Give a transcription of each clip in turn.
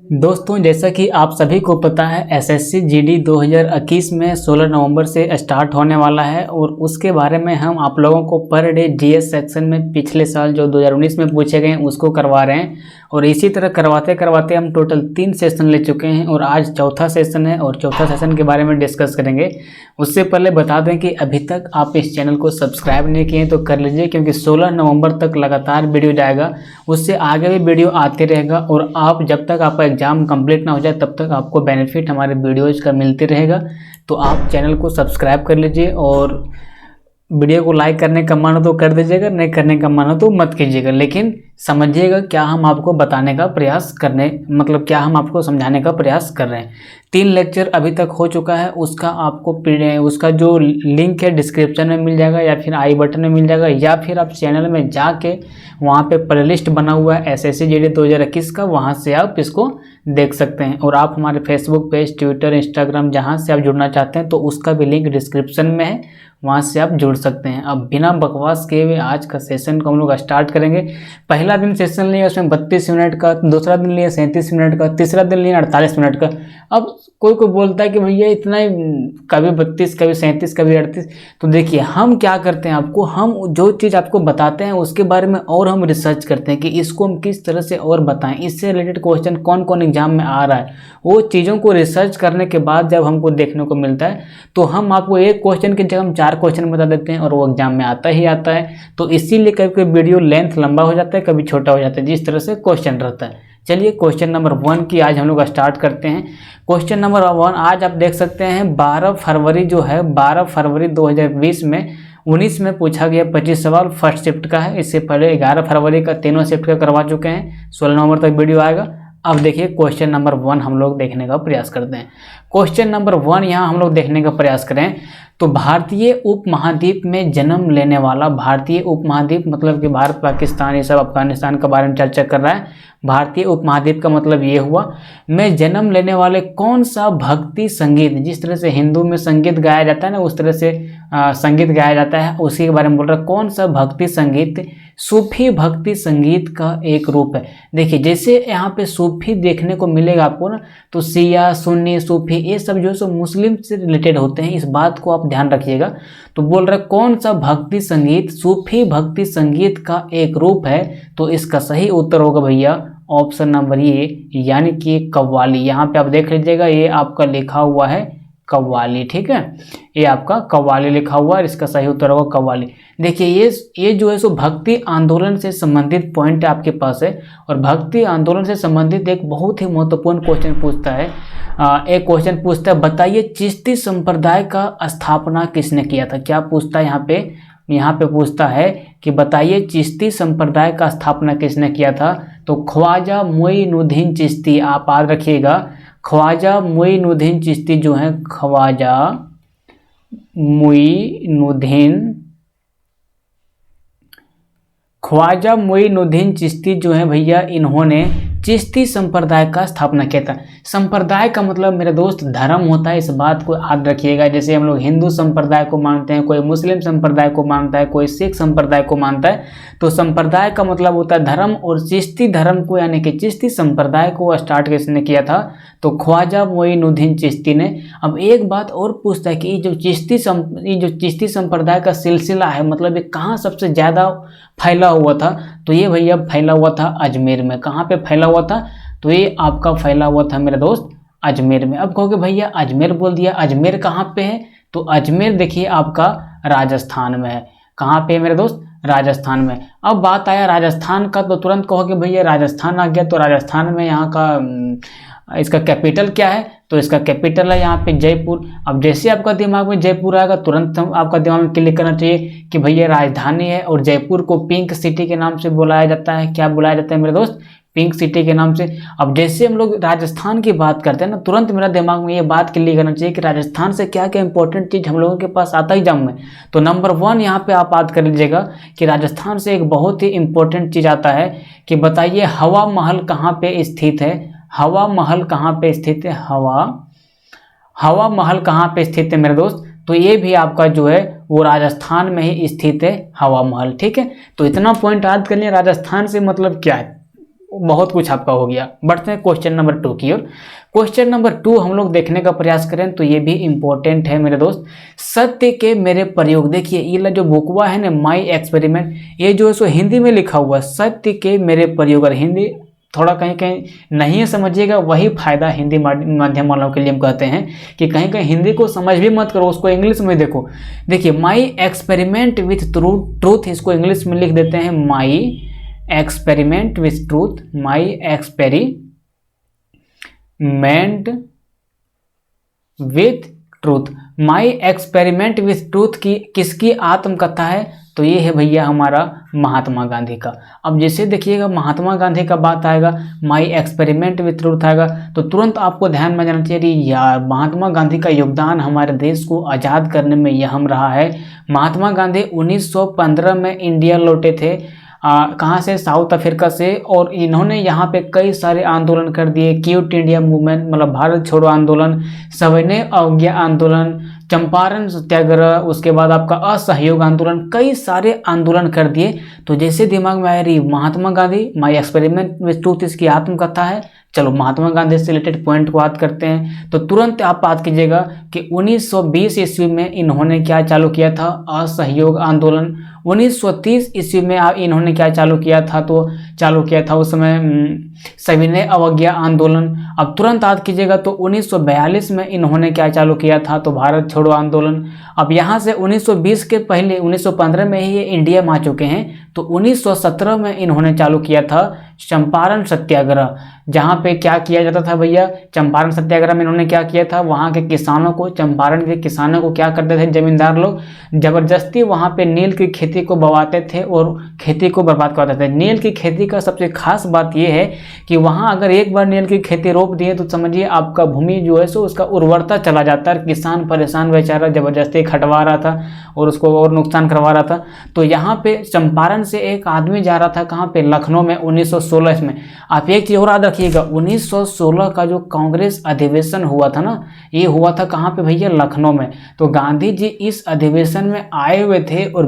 दोस्तों, जैसा कि आप सभी को पता है एसएससी जीडी 2021 में 16 नवंबर से स्टार्ट होने वाला है और उसके बारे में हम आप लोगों को पर डे जीएस सेक्शन में पिछले साल जो 2019 में पूछे गए हैं उसको करवा रहे हैं। और इसी तरह करवाते करवाते हम टोटल 3 सेशन ले चुके हैं और आज चौथा सेशन है और चौथा सेशन के बारे में डिस्कस करेंगे। उससे पहले बता दें कि अभी तक आप इस चैनल को सब्सक्राइब नहीं किए तो कर लीजिए, क्योंकि 16 नवंबर तक लगातार वीडियो जाएगा, उससे आगे भी वीडियो आते रहेगा और आप जब तक आपका एग्जाम कंप्लीट ना हो जाए तब तक आपको बेनिफिट हमारे वीडियोज़ का मिलते रहेगा। तो आप चैनल को सब्सक्राइब कर लीजिए और वीडियो को लाइक करने का मन हो तो कर दीजिएगा, नहीं करने का मन हो तो मत कीजिएगा, लेकिन समझिएगा क्या हम आपको बताने का प्रयास करने क्या हम आपको समझाने का प्रयास कर रहे हैं। 3 लेक्चर अभी तक हो चुका है, उसका आपको उसका जो लिंक है डिस्क्रिप्शन में मिल जाएगा या फिर आई बटन में मिल जाएगा, या फिर आप चैनल में जाके वहाँ पे प्लेलिस्ट बना हुआ है एसएससी जीडी 2021 का, वहाँ से आप इसको देख सकते हैं। और आप हमारे फेसबुक पेज, ट्विटर, इंस्टाग्राम जहाँ से आप जुड़ना चाहते हैं तो उसका भी लिंक डिस्क्रिप्शन में है, वहाँ से आप जुड़ सकते हैं। अब बिना बकवास किए हुए आज का सेशन को हम लोग स्टार्ट करेंगे। पहला दिन सेशन लिया उसमें 32 मिनट का, दूसरा दिन लिया 37 मिनट का, तीसरा दिन लिया 48 मिनट का। अब कोई बोलता है कि भैया इतना ही, कभी 32, कभी 37, कभी 38। तो देखिए हम क्या करते हैं, हम जो चीज़ आपको बताते हैं उसके बारे में और हम रिसर्च करते हैं कि इसको हम किस तरह से और बताएं, इससे रिलेटेड क्वेश्चन कौन कौन एग्जाम में आ रहा है। वो चीज़ों को रिसर्च करने के बाद जब हमको देखने को मिलता है तो हम आपको एक क्वेश्चन की जगह हम 4 क्वेश्चन बता देते हैं और वो एग्जाम में आता ही आता है। तो इसीलिए कभी कभी वीडियो लेंथ लंबा हो जाता है, कभी छोटा हो जाता है, जिस तरह से क्वेश्चन रहता है। चलिए क्वेश्चन नंबर 1 की आज हम लोग स्टार्ट करते हैं। क्वेश्चन नंबर 1 आज आप देख सकते हैं 12 फरवरी 2020 में 19 में पूछा गया 25 सवाल फर्स्ट शिफ्ट का है। इससे पहले 11 फरवरी का तीनों शिफ्ट का करवा चुके हैं, 16 नवंबर तक वीडियो आएगा। अब देखिए क्वेश्चन नंबर 1 हम लोग देखने का प्रयास करते हैं। क्वेश्चन नंबर 1 यहाँ हम लोग देखने का प्रयास करें तो भारतीय उपमहाद्वीप में जन्म लेने वाला, भारतीय उपमहाद्वीप मतलब कि भारत, पाकिस्तान, ये सब अफगानिस्तान के बारे में चर्चा कर रहा है। भारतीय उपमहाद्वीप का मतलब ये हुआ में जन्म लेने वाले कौन सा भक्ति संगीत, जिस तरह से हिंदू में संगीत गाया जाता है ना, उस तरह से संगीत गाया जाता है, उसी के बारे में बोल रहा है। कौन सा भक्ति संगीत सूफी भक्ति संगीत का एक रूप है। देखिए जैसे यहाँ पे सूफी देखने को मिलेगा आपको ना, तो शिया, सुन्नी, सूफी ये सब जो है सो मुस्लिम से रिलेटेड होते हैं, इस बात को आप ध्यान रखिएगा। तो बोल रहे कौन सा भक्ति संगीत सूफी भक्ति संगीत का एक रूप है, तो इसका सही उत्तर होगा भैया ऑप्शन नंबर ए, यानी कि कव्वाली। यहाँ पे आप देख लीजिएगा ये आपका लिखा हुआ है कव्वाली, ठीक है, ये आपका कव्वाली लिखा हुआ है, इसका सही उत्तर होगा कव्वाली। देखिए ये जो है सो भक्ति आंदोलन से संबंधित पॉइंट आपके पास है और भक्ति आंदोलन से संबंधित एक बहुत ही महत्वपूर्ण क्वेश्चन पूछता है। एक क्वेश्चन पूछता है बताइए चिश्ती संप्रदाय का स्थापना किसने किया था। क्या पूछता है यहाँ पे पूछता है कि बताइए चिश्ती संप्रदाय का स्थापना किसने किया था। तो ख्वाजा मोइनुद्दीन चिश्ती, आप याद रखिएगा ख्वाजा मोइनुद्दीन चिश्ती जो है, ख्वाजा मोइनुद्दीन चिश्ती जो है भैया, इन्होंने चिश्ती संप्रदाय का स्थापना किया था। संप्रदाय का मतलब मेरे दोस्त धर्म होता है, इस बात को याद रखिएगा। जैसे हम लोग हिंदू संप्रदाय को मानते हैं, कोई मुस्लिम संप्रदाय को मानता है, कोई सिख संप्रदाय को मानता है, तो संप्रदाय का मतलब होता है धर्म। और चिश्ती धर्म को यानी कि चिश्ती संप्रदाय को स्टार्ट किसने किया था, तो ख्वाजा मोइनुद्दीन चिश्ती ने। अब एक बात और पूछता है कि ये जो चिश्ती संप्रदाय का सिलसिला है, मतलब ये कहाँ सबसे ज़्यादा फैला हुआ था, तो ये भैया फैला हुआ था अजमेर में। कहाँ पे फैला हुआ था, तो ये आपका फैला हुआ था मेरे दोस्त अजमेर में। अब कहोगे भैया अजमेर बोल दिया, अजमेर कहाँ पे है, तो अजमेर देखिए आपका राजस्थान में है। कहाँ पे है मेरे दोस्त, राजस्थान में। अब बात आया राजस्थान का, तो तुरंत कहोगे भैया राजस्थान आ गया, तो राजस्थान में यहाँ का इसका कैपिटल क्या है, तो इसका कैपिटल है यहाँ पे जयपुर। अब जैसे आपका दिमाग में जयपुर आएगा तुरंत आपका दिमाग में क्लिक करना चाहिए कि भैया राजधानी है और जयपुर को पिंक सिटी के नाम से बुलाया जाता है। क्या बुलाया जाता है मेरे दोस्त, पिंक सिटी के नाम से। अब जैसे हम लोग राजस्थान की बात करते हैं ना, तुरंत मेरा दिमाग में ये बात क्लिक करना चाहिए कि राजस्थान से क्या क्या इंपॉर्टेंट चीज़ हम लोगों के पास आता ही एग्जाम में। तो नंबर 1 यहाँ पे आप याद कर लीजिएगा कि राजस्थान से एक बहुत ही इंपॉर्टेंट चीज़ आता है कि बताइए हवा महल कहाँ पे स्थित है। हवा महल कहाँ पे स्थित है, हवा महल कहाँ पे स्थित है मेरे दोस्त, तो ये भी आपका जो है वो राजस्थान में ही स्थित है हवा महल, ठीक है। तो इतना पॉइंट याद कर लिया, राजस्थान से मतलब क्या है, बहुत कुछ आपका हो गया। बढ़ते हैं क्वेश्चन नंबर 2 की ओर। क्वेश्चन नंबर 2 हम लोग देखने का प्रयास करें तो ये भी इंपॉर्टेंट है मेरे दोस्त। सत्य के मेरे प्रयोग, देखिए ये जो बुकवा है ना माई एक्सपेरिमेंट, ये जो है सो हिंदी में लिखा हुआ है सत्य के मेरे प्रयोग। और हिंदी थोड़ा कहीं कहीं नहीं समझिएगा, वही फायदा हिंदी माध्यम वालों के लिए हम कहते हैं कि कहीं कहीं हिंदी को समझ भी मत करो, उसको इंग्लिश में देखो। देखिए माई एक्सपेरिमेंट विथ ट्रूथ, इसको इंग्लिश में लिख देते हैं माई experiment with truth, my experiment with truth. My experiment with truth की किसकी आत्मकथा है? तो ये है भैया हमारा महात्मा गांधी का। अब जैसे देखिएगा महात्मा गांधी का बात आएगा, माई एक्सपेरिमेंट विथ ट्रूथ आएगा, तो तुरंत आपको ध्यान में जाना चाहिए यार महात्मा गांधी का योगदान हमारे देश को आज़ाद करने में अहम रहा है। महात्मा गांधी 1915 में इंडिया लौटे थे, कहाँ से? साउथ अफ्रीका से। और इन्होंने यहाँ पे कई सारे आंदोलन कर दिए, क्विट इंडिया मूवमेंट मतलब भारत छोड़ो आंदोलन, सविनय अवज्ञा आंदोलन, चंपारण सत्याग्रह, उसके बाद आपका असहयोग आंदोलन, कई सारे आंदोलन कर दिए। तो जैसे दिमाग में आ रही Mahatma Gandhi, my experiment with truth इसकी आत्मकथा है, चलो महात्मा गांधी से रिलेटेड पॉइंट को याद करते हैं। तो तुरंत आप याद कीजिएगा कि 1920 ईस्वी में इन्होंने क्या चालू किया था? असहयोग आंदोलन। 1930 ईस्वी में इन्होंने क्या चालू किया था? तो चालू किया था उस समय सविनय अवज्ञा आंदोलन। अब तुरंत याद कीजिएगा तो 1942 में इन्होंने क्या चालू किया था? तो भारत छोड़ो आंदोलन। अब यहाँ से 1920 के पहले 1915 में ही ये इंडिया में आ चुके हैं, तो 1917 में इन्होंने चालू किया था चंपारण सत्याग्रह, जहाँ पे क्या किया जाता था भैया? चंपारण सत्याग्रह में इन्होंने क्या किया था? वहाँ के किसानों को, चंपारण के किसानों को क्या करते थे जमींदार लोग? जबरदस्ती वहाँ पे नील की खेती को बवाते थे और खेती को बर्बाद करते थे। नील की खेती का सबसे खास बात यह है कि वहाँ अगर एक बार नील की खेती रोप दिए तो समझिए आपका भूमि जो है सो उसका उर्वरता चला जाता है। किसान परेशान बेचारा जबरदस्ती खटवा रहा था और उसको और नुकसान करवा रहा था। तो यहाँ पे चंपारण से एक आदमी जा रहा था, कहाँ पे? लखनऊ में 1916 में। आप एक चीज और याद रखिएगा, 1916 का जो कांग्रेस अधिवेशन हुआ था ना, ये हुआ था कहाँ पे भैया? लखनऊ में। तो गांधी जी इस अधिवेशन में आए हुए थे और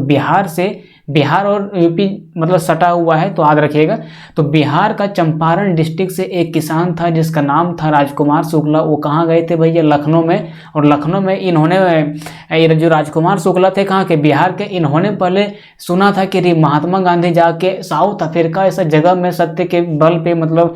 बिहार और यूपी मतलब सटा हुआ है, तो याद रखिएगा। तो बिहार का चंपारण डिस्ट्रिक्ट से एक किसान था जिसका नाम था राजकुमार शुक्ला, वो कहाँ गए थे भैया? लखनऊ में। और लखनऊ में इन्होंने जो राजकुमार शुक्ला थे कहाँ के? बिहार के। इन्होंने पहले सुना था कि महात्मा गांधी जाके साउथ अफ्रीका ऐसा जगह में सत्य के बल पे मतलब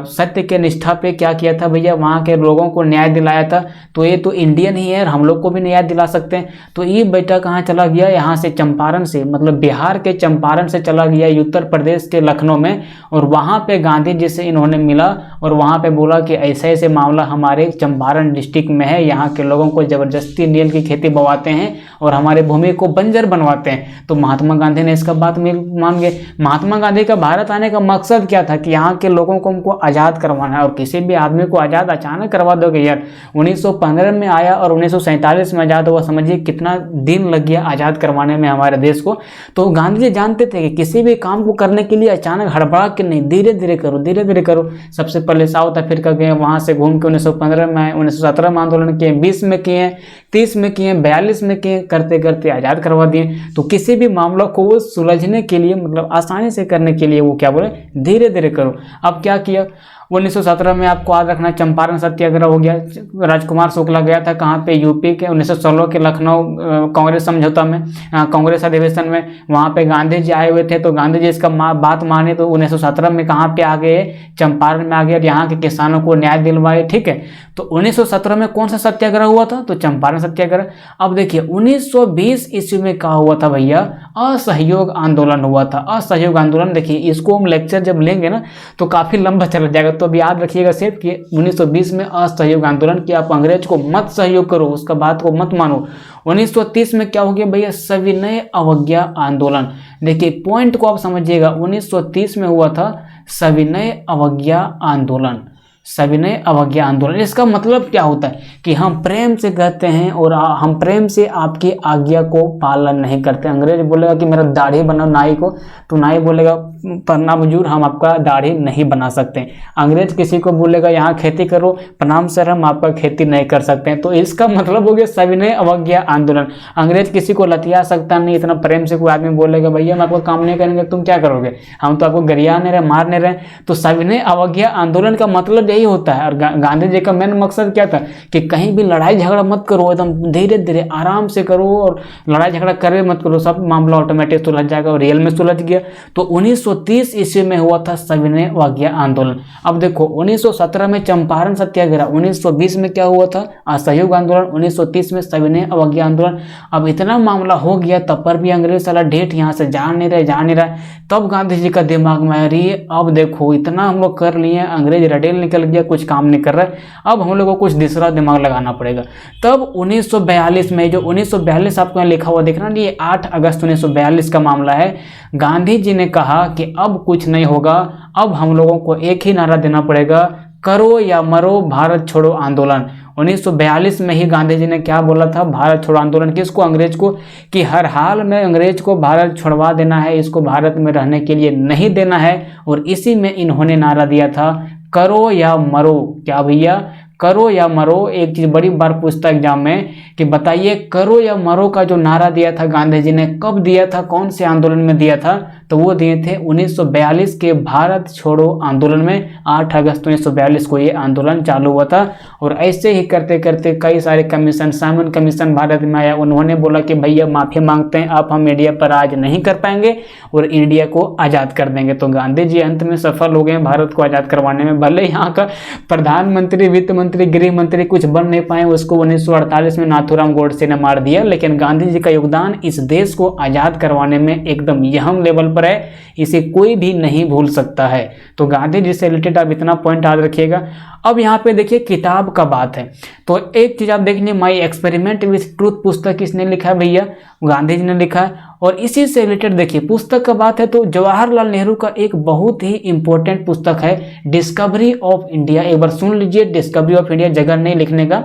सत्य के निष्ठा पे क्या किया था भैया? वहाँ के लोगों को न्याय दिलाया था। तो ये तो इंडियन ही है, हम लोग को भी न्याय दिला सकते हैं। तो ये बेटा कहाँ चला गया? यहाँ से चंपारण से, मतलब बिहार के चंपारण से चला गया उत्तर प्रदेश के लखनऊ में। और वहाँ पे गांधी जी से इन्होंने मिला और वहाँ पे बोला कि ऐसे ऐसे मामला हमारे चंपारण डिस्ट्रिक्ट में है, यहाँ के लोगों को जबरदस्ती नील की खेती बवाते हैं और हमारे भूमि को बंजर बनवाते हैं। तो महात्मा गांधी ने इसका बात मान गए। महात्मा गांधी का भारत आने का मकसद क्या था? कि यहाँ के लोगों को हमको आज़ाद करवाना है। और किसी भी आदमी को आज़ाद अचानक करवा दोगे यार? 1915 में आया और 1947 में आज़ाद हुआ, समझिए कितना दिन लग गया आज़ाद करवाने में हमारे देश को। तो गांधी जी जानते थे कि किसी भी काम को करने के लिए अचानक हड़बड़ा के नहीं, धीरे धीरे करो, धीरे धीरे करो। सबसे पहले साउथ अफ्रीका गए, वहाँ से घूम के 1915 में आए, 1917 में आंदोलन किए, 20 में किए, 30 में किए, 42 में किए, करते करते आज़ाद करवा दिए। तो किसी भी मामला को वो सुलझने के लिए मतलब आसानी से करने के लिए वो क्या बोले? धीरे धीरे करो। अब क्या किया? 1917 में आपको याद रखना चंपारण सत्याग्रह हो गया। राजकुमार शुक्ला गया था कहाँ पे? यूपी के। 1916 के लखनऊ कांग्रेस समझौता में, कांग्रेस अधिवेशन में वहाँ पे गांधी जी आए हुए थे। तो गांधी जी इसका बात माने तो 1917 में कहाँ पे आ गए? चंपारण में आ गए और यहाँ के किसानों को न्याय दिलवाए। ठीक है, तो 1917 में कौन सा सत्याग्रह हुआ था? तो चंपारण सत्याग्रह। अब देखिए 1920 ईस्वी में क्या हुआ था भैया? असहयोग आंदोलन हुआ था। असहयोग आंदोलन, देखिए इसको हम लेक्चर जब लेंगे ना तो काफी लंबा चला जाएगा, तो अब याद रखिएगा सिर्फ कि 1920 में असहयोग आंदोलन कि आप अंग्रेज को मत सहयोग करो, उसका बात को मत मानो। 1930 में क्या हो गया भैया? सविनय अवज्ञा आंदोलन। देखिए पॉइंट को आप समझिएगा, 1930 में हुआ था सविनय अवज्ञा आंदोलन। सविनय अवज्ञा आंदोलन। इसका मतलब क्या होता है कि हम प्रेम से कहते हैं और हम प्रेम से आपकी आज्ञा को पालन नहीं करते। अंग्रेज बोलेगा कि मेरा दाढ़ी बनाओ नाई को, तो नाई बोलेगा प्रणाम हुजूर हम आपका दाढ़ी नहीं बना सकते। अंग्रेज किसी को बोलेगा यहाँ खेती करो, प्रणाम सर हम आपका खेती नहीं कर सकते हैं। तो इसका मतलब हो गया सविनय अवज्ञा आंदोलन। अंग्रेज किसी को लतिया सकता नहीं, इतना प्रेम से कोई आदमी बोलेगा भैया हम आपको काम नहीं करेंगे, तुम क्या करोगे, हम तो आपको गरिया नहीं रहे, मार नहीं रहे। तो सविनय अवज्ञा आंदोलन का मतलब यही होता है। और गांधी जी का मेन मकसद क्या था कि कहीं भी लड़ाई झगड़ा मत करो, एकदम धीरे धीरे आराम से करो और लड़ाई झगड़ा करे मत करो, सब मामला ऑटोमेटिक सुलझ जाएगा। और रियल में सुलझ गया। तो 1930 ईस्वी में हुआ था सविनय अवज्ञा आंदोलन। अब देखो 1917 में चंपारण सत्याग्रह, 1920 में क्या हुआ था असहयोग आंदोलन, 1930 में सविनय अवज्ञा आंदोलन। अब इतना मामला हो गया तब पर भी अंग्रेज साला डेट यहाँ से जा नहीं रहा। तब गांधी जी का दिमाग में आ रही है अब देखो इतना हम लोग कर लिए, अंग्रेज रडेल निकल गया, कुछ काम नहीं कर रहा है, अब हम लोग को कुछ दूसरा दिमाग लगाना पड़ेगा। तब 1942 में, जो 1942 आपको यहाँ लिखा हुआ दिख रहा है, ये 8 अगस्त 1942 का मामला है। गांधी जी ने कहा कि अब कुछ नहीं होगा, अब हम लोगों को एक ही नारा देना पड़ेगा, करो या मरो भारत छोड़ो आंदोलन। 1942 में ही गांधी जी ने क्या बोला था, भारत छोड़ो आंदोलन। किसको, अंग्रेज को, कि हर हाल में अंग्रेज को भारत छोड़वा देना है, इसको भारत में रहने के लिए नहीं देना है। और इसी में इन्होंने नारा दिया था करो या मरो। क्या भैया, करो या मरो। एक चीज बड़ी बार पूछता एग्जाम में कि बताइए करो या मरो का जो नारा दिया था गांधी जी ने, कब दिया था, कौन से आंदोलन में दिया था, तो वो दिए थे 1942 के भारत छोड़ो आंदोलन में। 8 अगस्त 1942 को ये आंदोलन चालू हुआ था। और ऐसे ही करते करते कई सारे कमीशन, साइमन कमीशन भारत में आया, उन्होंने बोला कि भैया माफी मांगते हैं, आप हम इंडिया पर राज नहीं कर पाएंगे और इंडिया को आज़ाद कर देंगे। तो गांधी जी अंत में सफल हो गए भारत को आज़ाद करवाने में। भले यहाँ का प्रधानमंत्री, वित्त मंत्री, गृह मंत्री कुछ बन नहीं पाए, उसको 1948 में नाथूराम गोडसे ने मार दिया, लेकिन गांधी जी का योगदान इस देश को आज़ाद करवाने में एकदम अहम लेवल पर है, इसे कोई भी नहीं भूल सकता है। तो गांधी जी से रिलेटेड आप इतना पॉइंट याद रखिएगा। अब यहाँ पे देखिए किताब का बात है, तो एक चीज आप देखिए, माई एक्सपेरिमेंट विथ ट्रूथ पुस्तक किसने लिखा है भैया, गांधी जी ने लिखा है। और इसी से रिलेटेड देखिए पुस्तक का बात है तो जवाहरलाल नेहरू का एक बहुत ही इंपॉर्टेंट पुस्तक है डिस्कवरी ऑफ इंडिया। एक बार सुन लीजिए, डिस्कवरी ऑफ इंडिया, जगह नहीं लिखने का।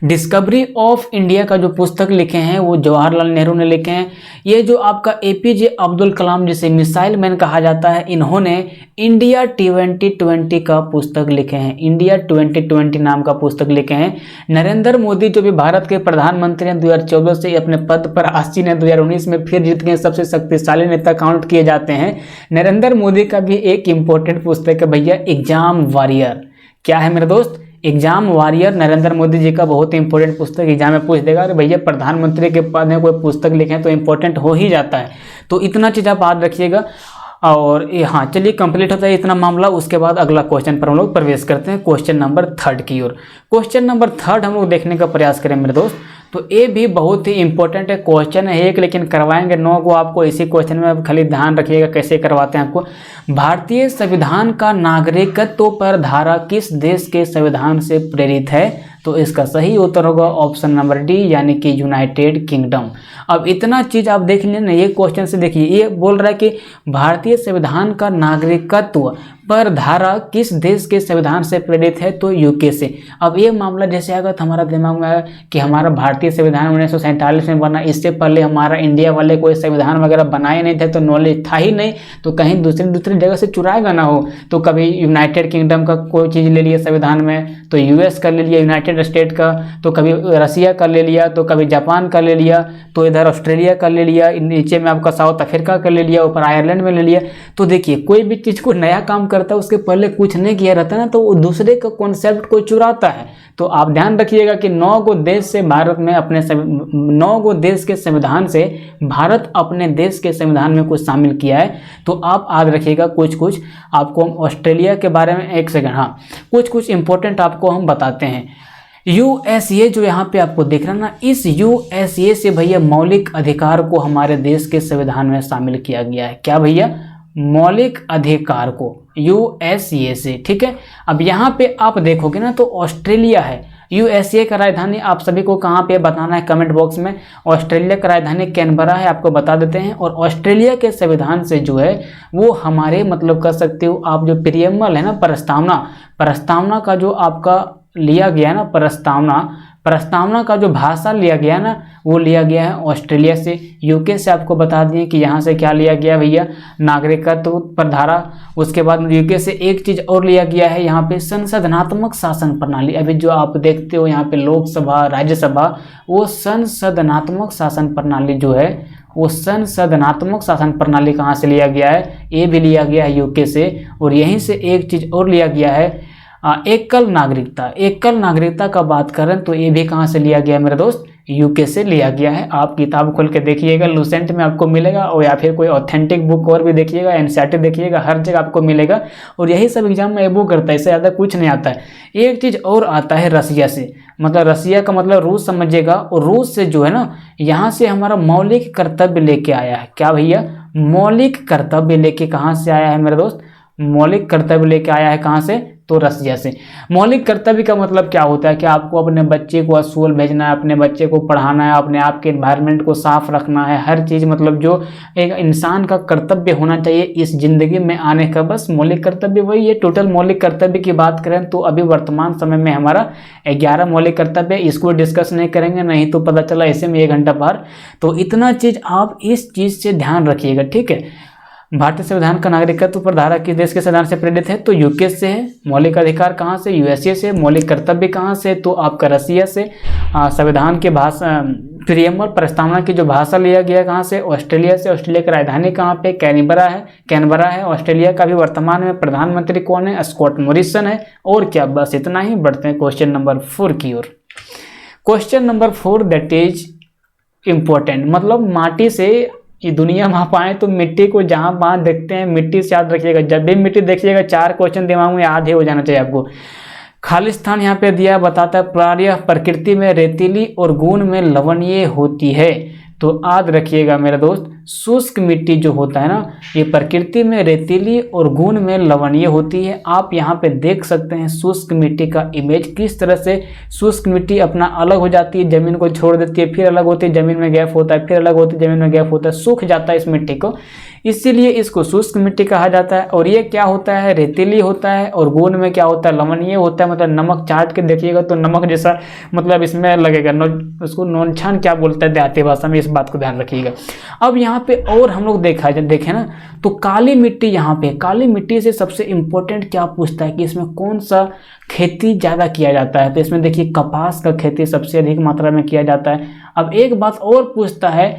डिस्कवरी ऑफ इंडिया का जो पुस्तक लिखे हैं वो जवाहरलाल नेहरू ने लिखे हैं। ये जो आपका एपीजे अब्दुल कलाम, जिसे मिसाइल मैन कहा जाता है, इन्होंने इंडिया 2020 का पुस्तक लिखे हैं। इंडिया 2020 नाम का पुस्तक लिखे हैं। नरेंद्र मोदी जो भी भारत के प्रधानमंत्री हैं 2014 से अपने पद पर आसीन है, 2019 में फिर जीत गए, सबसे शक्तिशाली नेता काउंट किए जाते हैं। नरेंद्र मोदी का भी एक इंपॉर्टेंट पुस्तक है भैया, एग्जाम वॉरियर। क्या है मेरे दोस्त, एग्जाम वॉरियर, नरेंद्र मोदी जी का बहुत ही इंपॉर्टेंट पुस्तक। एग्जाम में पूछ देगा, अरे भैया प्रधानमंत्री के पद में कोई पुस्तक लिखे तो इंपॉर्टेंट हो ही जाता है। तो इतना चीज़ आप याद रखिएगा। और हाँ चलिए कंप्लीट होता है इतना मामला। उसके बाद अगला क्वेश्चन पर हम लोग प्रवेश करते हैं, क्वेश्चन नंबर 3 की ओर। क्वेश्चन नंबर 3 हम लोग देखने का प्रयास करें मेरे दोस्त। तो ये भी बहुत ही इंपॉर्टेंट है, क्वेश्चन है एक, लेकिन करवाएंगे 9 को आपको। इसी क्वेश्चन में आप खाली ध्यान रखिएगा कैसे करवाते हैं आपको। भारतीय संविधान का नागरिकत्व पर धारा किस देश के संविधान से प्रेरित है, तो इसका सही उत्तर होगा ऑप्शन नंबर डी, यानी कि यूनाइटेड किंगडम। अब इतना चीज आप देख लेना, ये क्वेश्चन से देखिए, ये बोल रहा है कि भारतीय संविधान का नागरिकत्व पर धारा किस देश के संविधान से प्रेरित है, तो यूके से। अब ये मामला जैसे आएगा तो हमारा दिमाग में आया कि हमारा भारतीय संविधान 1947 में बना, इससे पहले हमारा इंडिया वाले कोई संविधान वगैरह बनाए नहीं थे, तो नॉलेज था ही नहीं, तो कहीं दूसरी जगह से चुराएगा ना हो। तो कभी यूनाइटेड किंगडम का कोई चीज़ ले लिया संविधान में, तो यूएस का ले लिया, यूनाइटेड स्टेट का, तो कभी रसिया का ले लिया, तो कभी जापान का ले लिया, तो इधर ऑस्ट्रेलिया का ले लिया, नीचे में आपका साउथ अफ्रीका का ले लिया, ऊपर आयरलैंड में ले लिया। तो देखिए कोई भी चीज़ को नया काम करता है उसके पहले कुछ नहीं किया रहता ना, तो वो दूसरे का कॉन्सेप्ट को चुराता है। तो आप ध्यान रखिएगा कि 9 गो देश से भारत में अपने 9 गो देश के संविधान से भारत अपने देश के संविधान में कुछ शामिल किया है। तो आप याद रखिएगा कुछ आपको हम ऑस्ट्रेलिया के बारे में, एक सेकंड, हाँ कुछ इंपॉर्टेंट आपको हम बताते हैं। यूएसए जो यहाँ पे आपको दिख रहा है ना, इस यूएसए से भैया मौलिक अधिकार को हमारे देश के संविधान में शामिल किया गया है। क्या भैया, मौलिक अधिकार को यूएसए से, ठीक है। अब यहाँ पे आप देखोगे ना तो ऑस्ट्रेलिया है, यूएसए का राजधानी आप सभी को कहाँ पे बताना है कमेंट बॉक्स में। ऑस्ट्रेलिया का राजधानी कैनबरा है, आपको बता देते हैं। और ऑस्ट्रेलिया के संविधान से जो है वो हमारे मतलब कर सकते हो आप जो प्रियम्बल है ना, प्रस्तावना का जो आपका लिया गया ना, प्रस्तावना का जो भाषा लिया गया ना, वो लिया गया है ऑस्ट्रेलिया से। यूके से आपको बता दिए कि यहाँ से क्या लिया गया भैया, नागरिकत्व पर धारा। उसके बाद यूके से एक चीज़ और लिया गया है यहाँ पे, संसदनात्मक शासन प्रणाली। अभी जो आप देखते हो यहाँ पे लोकसभा राज्यसभा, वो संसदनात्मक शासन प्रणाली जो है, वो संसदनात्मक शासन प्रणाली कहाँ से लिया गया है, ये भी लिया गया है यूके से। और यहीं से एक चीज़ और लिया गया है, एकल नागरिकता का बात करें तो ये भी कहाँ से लिया गया है मेरे दोस्त, यूके से लिया गया है। आप किताब खोल के देखिएगा, लूसेंट में आपको मिलेगा, और या फिर कोई ऑथेंटिक बुक और भी देखिएगा, एनसीईआरटी देखिएगा, हर जगह आपको मिलेगा। और यही सब एग्जाम में वो करता है, इससे ज़्यादा कुछ नहीं आता है। एक चीज़ और आता है रसिया से, मतलब रसिया का मतलब रूस समझिएगा। और रूस से जो है ना, यहाँ से हमारा मौलिक कर्तव्य लेके आया है। क्या भैया, मौलिक कर्तव्य लेके कहाँ से आया है मेरे दोस्त, मौलिक कर्तव्य लेके आया है कहाँ से, तो रसिया से। मौलिक कर्तव्य का मतलब क्या होता है कि आपको अपने बच्चे को स्कूल भेजना है, अपने बच्चे को पढ़ाना है, अपने आप के एनवायरनमेंट को साफ रखना है, हर चीज़ मतलब जो एक इंसान का कर्तव्य होना चाहिए इस जिंदगी में आने का, बस मौलिक कर्तव्य वही है। टोटल मौलिक कर्तव्य की बात करें तो अभी वर्तमान समय में हमारा 11 मौलिक कर्तव्य, इसको डिस्कस नहीं करेंगे, नहीं तो पता चला ऐसे में 1 घंटा पार। तो इतना चीज़ आप इस चीज़ से ध्यान रखिएगा, ठीक है। भारतीय संविधान का नागरिकत्व पर धारा किस देश के संविधान से प्रेरित है, तो यूके से है। मौलिक अधिकार कहाँ से, यूएसए से। मौलिक कर्तव्य कहाँ से, तो आपका रसिया से। संविधान के भाषा प्रियम्बल प्रस्तावना की जो भाषा लिया गया कहाँ से, ऑस्ट्रेलिया से। ऑस्ट्रेलिया की राजधानी कहाँ पे, कैनबरा है। ऑस्ट्रेलिया का भी वर्तमान में प्रधानमंत्री कौन है, स्कॉट मॉरिसन है। और क्या, बस इतना ही। बढ़ते हैं क्वेश्चन नंबर 4 की ओर। Question number 4 that is important, मतलब माटी से ये दुनिया वहाँ पाए तो मिट्टी को जहाँ वहाँ देखते हैं, मिट्टी से याद रखिएगा। जब भी मिट्टी देखिएगा 4 क्वेश्चन दिमाग में याद ही हो जाना चाहिए आपको। खालिस्तान यहाँ पे दिया, बताता है प्रायः प्रकृति में रेतीली और गुण में लवणीय होती है। तो याद रखिएगा मेरे दोस्त, शुष्क मिट्टी जो होता है ना, ये प्रकृति में रेतीली और गुण में लवणीय होती है। आप यहाँ पे देख सकते हैं शुष्क मिट्टी का इमेज, किस तरह से शुष्क मिट्टी अपना अलग हो जाती है, जमीन को छोड़ देती है, फिर अलग होती है, जमीन में गैप होता है, फिर अलग होती है, जमीन में गैप होता है, सूख जाता है इस मिट्टी को, इसीलिए इसको शुष्क मिट्टी कहा जाता है। और ये क्या होता है, रेतीली होता है, और गुण में क्या होता है, लवणीय होता है। मतलब नमक चाट के देखिएगा तो नमक जैसा मतलब इसमें लगेगा, उसको नोनछान क्या बोलता है देहाती भाषा में, इस बात को ध्यान रखिएगा। अब यहाँ पे और हम लोग देखें ना, तो काली मिट्टी, यहाँ पे काली मिट्टी से सबसे इम्पोर्टेंट क्या पूछता है कि इसमें कौन सा खेती ज़्यादा किया जाता है, तो इसमें देखिए कपास का खेती सबसे अधिक मात्रा में किया जाता है। अब एक बात और पूछता है,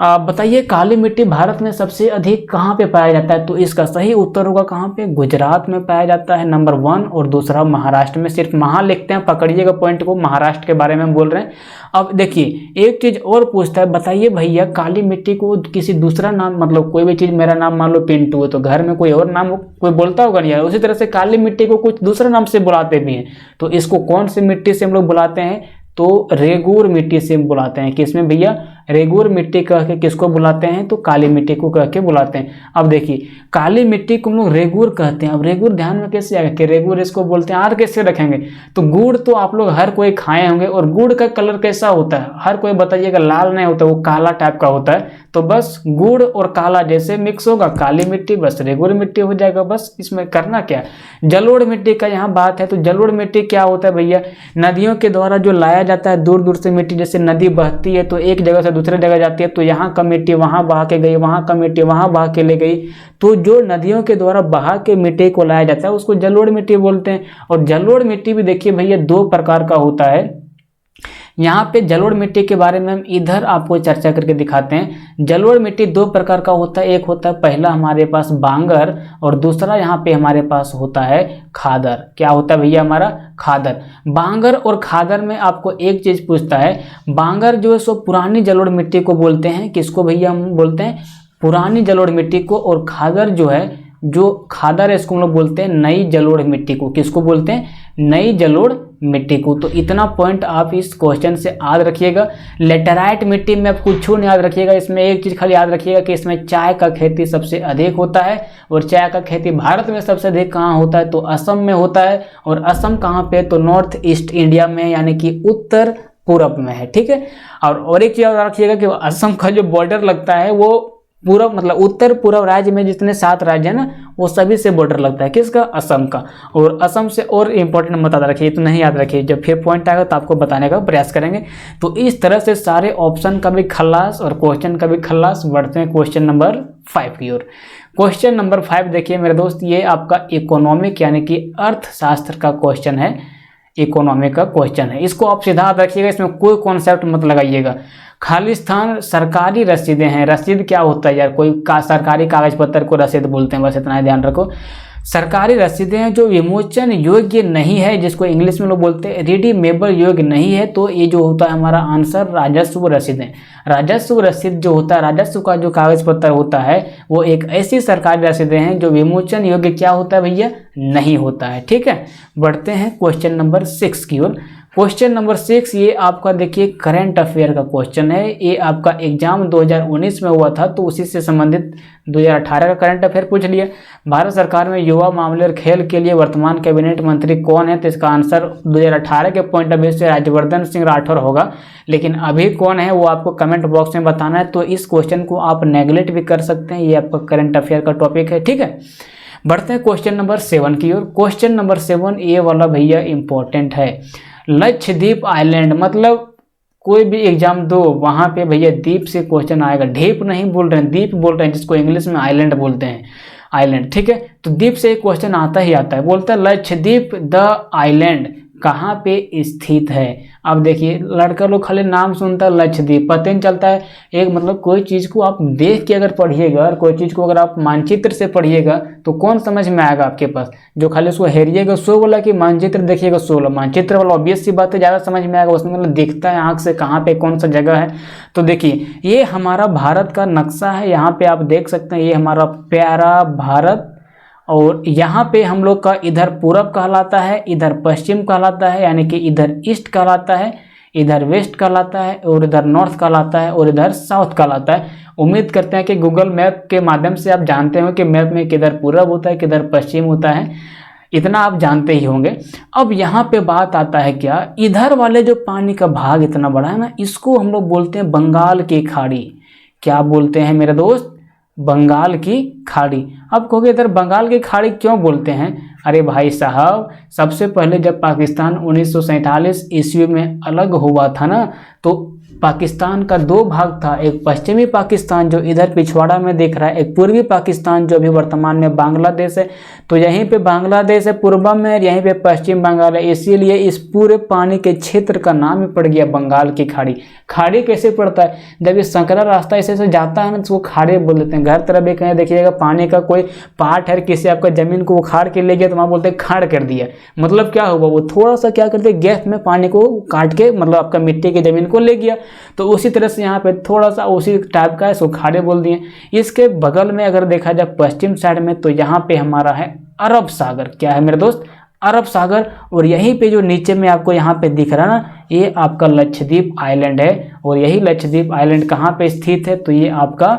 बताइए काली मिट्टी भारत में सबसे अधिक कहाँ पे पाया जाता है, तो इसका सही उत्तर होगा कहाँ पे, गुजरात में पाया जाता है नंबर 1, और दूसरा महाराष्ट्र में। सिर्फ महा लिखते हैं, पकड़िएगा पॉइंट को, महाराष्ट्र के बारे में बोल रहे हैं। अब देखिए एक चीज़ और पूछता है, बताइए भैया काली मिट्टी को किसी दूसरा नाम, मतलब कोई भी चीज़, मेरा नाम मान लो पिंटू है, तो घर में कोई और नाम कोई बोलता होगा नहीं यार, उसी तरह से काली मिट्टी को कुछ दूसरा नाम से बुलाते भी हैं। तो इसको कौन सी मिट्टी से हम लोग बुलाते हैं, तो रेगूर मिट्टी से बुलाते हैं। किसमें भैया, रेगूर मिट्टी कह के किसको बुलाते हैं, तो काली मिट्टी को कह के बुलाते हैं। अब देखिए काली मिट्टी को हम लोग रेगूर कहते हैं। अब रेगूर ध्यान में कैसे आएगा कि रेगूर इसको बोलते हैं, याद कैसे रखेंगे, तो गुड़ तो आप लोग हर कोई खाए होंगे, और गुड़ का कलर कैसा होता है, हर कोई बताइएगा, लाल नहीं होता, वो काला टाइप का होता है। तो बस गुड़ और काला जैसे मिक्स होगा काली मिट्टी, बस रेगूर मिट्टी हो जाएगा। बस इसमें करना क्या, जलोढ़ मिट्टी का यहाँ बात है, तो जलोढ़ मिट्टी क्या होता है भैया, नदियों के द्वारा जो लाया जाता है दूर दूर से मिट्टी, जैसे नदी बहती है तो एक जगह से दूसरे जगह जाती है, तो यहाँ का मिट्टी वहाँ बहा के गई, वहाँ का मिट्टी वहाँ बहा के ले गई, तो जो नदियों के द्वारा बहा के मिट्टी को लाया जाता है उसको जलोढ़ मिट्टी बोलते हैं। और जलोढ़ मिट्टी भी देखिए भैया 2 प्रकार का होता है। यहाँ पे जलोढ़ मिट्टी के बारे में हम इधर आपको चर्चा करके दिखाते हैं। जलोढ़ मिट्टी 2 प्रकार का होता है, एक होता है पहला हमारे पास बांगर, और दूसरा यहाँ पे हमारे पास होता है खादर। क्या होता है भैया हमारा, खादर। बांगर और खादर में आपको एक चीज पूछता है, बांगर जो है सो पुरानी जलोढ़ मिट्टी को बोलते हैं, किसको भैया हम बोलते हैं, पुरानी जलोढ़ मिट्टी को। और खादर जो है, जो खादर है इसको हम लोग बोलते हैं नई जलोढ़ मिट्टी को, किसको बोलते हैं, नई जलोढ़ मिट्टी को। तो इतना पॉइंट आप इस क्वेश्चन से याद रखिएगा। लेटेराइट मिट्टी में आप कुछ नहीं याद रखिएगा, इसमें एक चीज़ खाली याद रखिएगा कि इसमें चाय का खेती सबसे अधिक होता है, और चाय का खेती भारत में सबसे अधिक कहाँ होता है, तो असम में होता है। और असम कहाँ पे, तो नॉर्थ ईस्ट इंडिया में, यानी कि उत्तर पूरब में है, ठीक है। और एक चीज़ याद रखिएगा कि असम का जो बॉर्डर लगता है वो पूरब मतलब उत्तर पूर्व राज्य में जितने 7 राज्य हैं ना, वो सभी से बॉर्डर लगता है, किसका, असम का। और असम से और इम्पोर्टेंट बता रखिए, इतना नहीं याद रखिए, जब फिर पॉइंट आएगा तो आपको बताने का प्रयास करेंगे। तो इस तरह से सारे ऑप्शन का भी खल्लास और क्वेश्चन का भी खल्लास। बढ़ते हैं क्वेश्चन नंबर 5 की ओर। क्वेश्चन नंबर 5 देखिए मेरे दोस्त, ये आपका इकोनॉमिक यानी कि अर्थशास्त्र का क्वेश्चन है, इकोनॉमिक का क्वेश्चन है। इसको आप सीधा याद रखिएगा, इसमें कोई कॉन्सेप्ट मत लगाइएगा। खालिस्तान सरकारी रसीदें हैं। रसीद क्या होता है यार, कोई सरकारी कागज पत्र को रसीद बोलते हैं, बस इतना ही ध्यान रखो। सरकारी रसीदें हैं जो विमोचन योग्य नहीं है, जिसको इंग्लिश में लोग बोलते हैं रिडीमेबल योग्य नहीं है, तो ये जो होता है हमारा आंसर राजस्व रसीदें। राजस्व रसीद जो होता है, राजस्व का जो कागज पत्र होता है, वो एक ऐसी सरकारी रसीदें हैं जो विमोचन योग्य क्या होता है भैया, नहीं होता है, ठीक है। बढ़ते हैं क्वेश्चन नंबर 6 की ओर। क्वेश्चन नंबर 6 ये आपका देखिए करंट अफेयर का क्वेश्चन है। ये आपका एग्जाम 2019 में हुआ था, तो उसी से संबंधित 2018 का करंट अफेयर पूछ लिया। भारत सरकार में युवा मामले और खेल के लिए वर्तमान कैबिनेट मंत्री कौन है, तो इसका आंसर 2018 के पॉइंट ऑफ व्यू से राज्यवर्धन सिंह राठौर होगा, लेकिन अभी कौन है वो आपको कमेंट बॉक्स में बताना है। तो इस क्वेश्चन को आप नेगलेक्ट भी कर सकते हैं, ये आपका करंट अफेयर का टॉपिक है, ठीक है। बढ़ते हैं क्वेश्चन नंबर 7 की ओर। क्वेश्चन नंबर 7 ये वाला भैया इंपॉर्टेंट है। लक्षद्वीप आइलैंड, मतलब कोई भी एग्जाम दो वहां पे भैया द्वीप से क्वेश्चन आएगा। ढीप नहीं बोल रहे हैं, द्वीप बोल रहे हैं, जिसको इंग्लिश में आइलैंड बोलते हैं, आइलैंड, ठीक है। तो द्वीप से एक क्वेश्चन आता ही आता है, बोलता है लक्षद्वीप द आइलैंड कहाँ पे स्थित है। अब देखिए लड़का लोग खाली नाम सुनता है लक्षद्वीप, पता नहीं चलता है एक मतलब कोई चीज़ को आप देख के अगर पढ़िएगा और कोई चीज़ को अगर आप मानचित्र से पढ़िएगा तो कौन समझ में आएगा आपके पास। जो खाली उसको हेरिएगा सो वाला कि मानचित्र देखिएगा सो वाला, मानचित्र वाला ऑब्वियस सी बात है ज़्यादा समझ में आएगा, उसमें मतलब दिखता है आँख से कहाँ पे कौन सा जगह है। तो देखिए ये हमारा भारत का नक्शा है, यहाँ पे आप देख सकते हैं ये हमारा प्यारा भारत, और यहाँ पे हम लोग का इधर पूरब कहलाता है, इधर पश्चिम कहलाता है, यानी कि इधर ईस्ट कहलाता है, इधर वेस्ट कहलाता है, और इधर नॉर्थ कहलाता है, और इधर साउथ कहलाता है। उम्मीद करते हैं कि गूगल मैप के माध्यम से आप जानते हो कि मैप में किधर पूरब होता है किधर पश्चिम होता है, इतना आप जानते ही होंगे। अब यहाँ पे बात आता है क्या, इधर वाले जो पानी का भाग इतना बड़ा है ना, इसको हम लोग बोलते हैं बंगाल की खाड़ी। क्या बोलते हैं मेरे दोस्त, बंगाल की खाड़ी। अब कहोगे इधर बंगाल की खाड़ी क्यों बोलते हैं, अरे भाई साहब सबसे पहले जब पाकिस्तान 1947 ईस्वी में अलग हुआ था ना, तो पाकिस्तान का 2 भाग था, एक पश्चिमी पाकिस्तान जो इधर पिछवाड़ा में दिख रहा है, एक पूर्वी पाकिस्तान जो अभी वर्तमान में बांग्लादेश है। तो यहीं पे बांग्लादेश है पूर्व में, यहीं पे पश्चिम बंगाल है, इसीलिए इस पूरे पानी के क्षेत्र का नाम ही पड़ गया बंगाल की खाड़ी। खाड़ी कैसे पड़ता है, जब ये संकरा रास्ता ऐसे से जाता है ना तो वो खाड़ी बोल देते हैं। घर तरफ भी कहीं देखिएगा पानी का कोई पार्ट है, किसी आपका जमीन को उखाड़ के ले गया तो वहाँ बोलते हैं खाड़ कर दिया, मतलब क्या हुआ, वो थोड़ा सा क्या करते हैं गैप में पानी को काट के मतलब आपका मिट्टी की जमीन को ले गया। तो उसी तरह से यहाँ पे थोड़ा सा उसी टाइप का है, सो खाड़े बोल दिए। इसके बगल में अगर देखा जाए पश्चिम साइड में, तो यहाँ पे हमारा है अरब सागर। क्या है मेरे दोस्त, अरब सागर। और यहीं पे जो नीचे में आपको यहाँ पे दिख रहा है ना, ये आपका लक्षद्वीप आइलैंड है। और यही लक्षद्वीप आइलैंड कहाँ पे स्थित है, तो ये आपका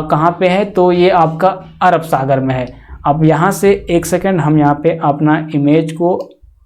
कहाँ पे है, तो ये आपका अरब सागर में है। अब यहाँ से एक सेकंड हम यहाँ पे अपना इमेज को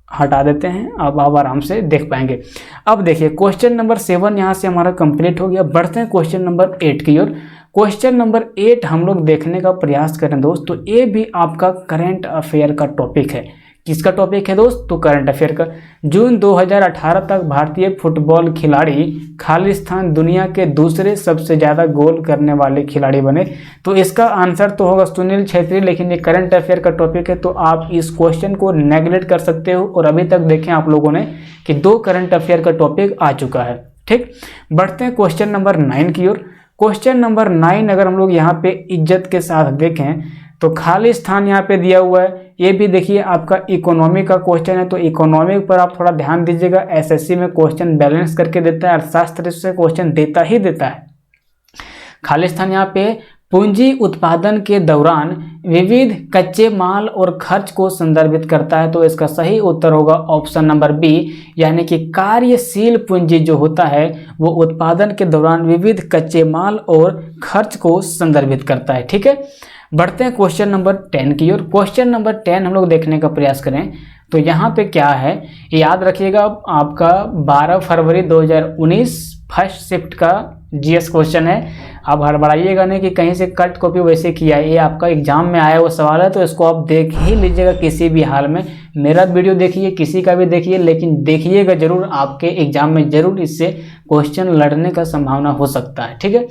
हटा देते हैं, अब आप आराम से देख पाएंगे। अब देखिए क्वेश्चन नंबर 7 यहाँ से हमारा कंप्लीट हो गया। बढ़ते हैं क्वेश्चन नंबर 8 की ओर। क्वेश्चन नंबर 8 हम लोग देखने का प्रयास करें दोस्त, तो ये भी आपका करंट अफेयर का टॉपिक है। किसका टॉपिक है दोस्त, तो करंट अफेयर का। जून 2018 तक भारतीय फुटबॉल खिलाड़ी खालिस्तान दुनिया के दूसरे सबसे ज़्यादा गोल करने वाले खिलाड़ी बने। तो इसका आंसर तो होगा सुनील छेत्री, लेकिन ये करंट अफेयर का टॉपिक है तो आप इस क्वेश्चन को नेगलेक्ट कर सकते हो। और अभी तक देखें आप लोगों ने कि 2 करंट अफेयर का टॉपिक आ चुका है, ठीक। बढ़ते हैं क्वेश्चन नंबर 9 की ओर। क्वेश्चन नंबर 9 अगर हम लोग यहाँ पे इज्जत के साथ देखें तो खालिस्तान यहाँ पे दिया हुआ है। ये भी देखिए आपका इकोनॉमी का क्वेश्चन है, तो इकोनॉमी पर आप थोड़ा ध्यान दीजिएगा। एसएससी में क्वेश्चन बैलेंस करके देता है, अर्थशास्त्र से क्वेश्चन देता ही देता है। खालिस्तान यहाँ पे पूंजी उत्पादन के दौरान विविध कच्चे माल और खर्च को संदर्भित करता है। तो इसका सही उत्तर होगा ऑप्शन नंबर बी, यानी कि कार्यशील पूंजी जो होता है वो उत्पादन के दौरान विविध कच्चे माल और खर्च को संदर्भित करता है। ठीक है, बढ़ते हैं क्वेश्चन नंबर 10 की ओर। क्वेश्चन नंबर 10 हम लोग देखने का प्रयास करें तो यहाँ पे क्या है, याद रखिएगा आपका 12 फरवरी 2019 फर्स्ट शिफ्ट का जीएस क्वेश्चन है। आप हड़बड़ाइएगा नहीं कि कहीं से कट कॉपी वैसे किया है, ये आपका एग्जाम में आया हुआ सवाल है, तो इसको आप देख ही लीजिएगा किसी भी हाल में। मेरा वीडियो देखिए, किसी का भी देखिए, लेकिन देखिएगा जरूर, आपके एग्जाम में जरूर इससे क्वेश्चन लड़ने का संभावना हो सकता है। ठीक है,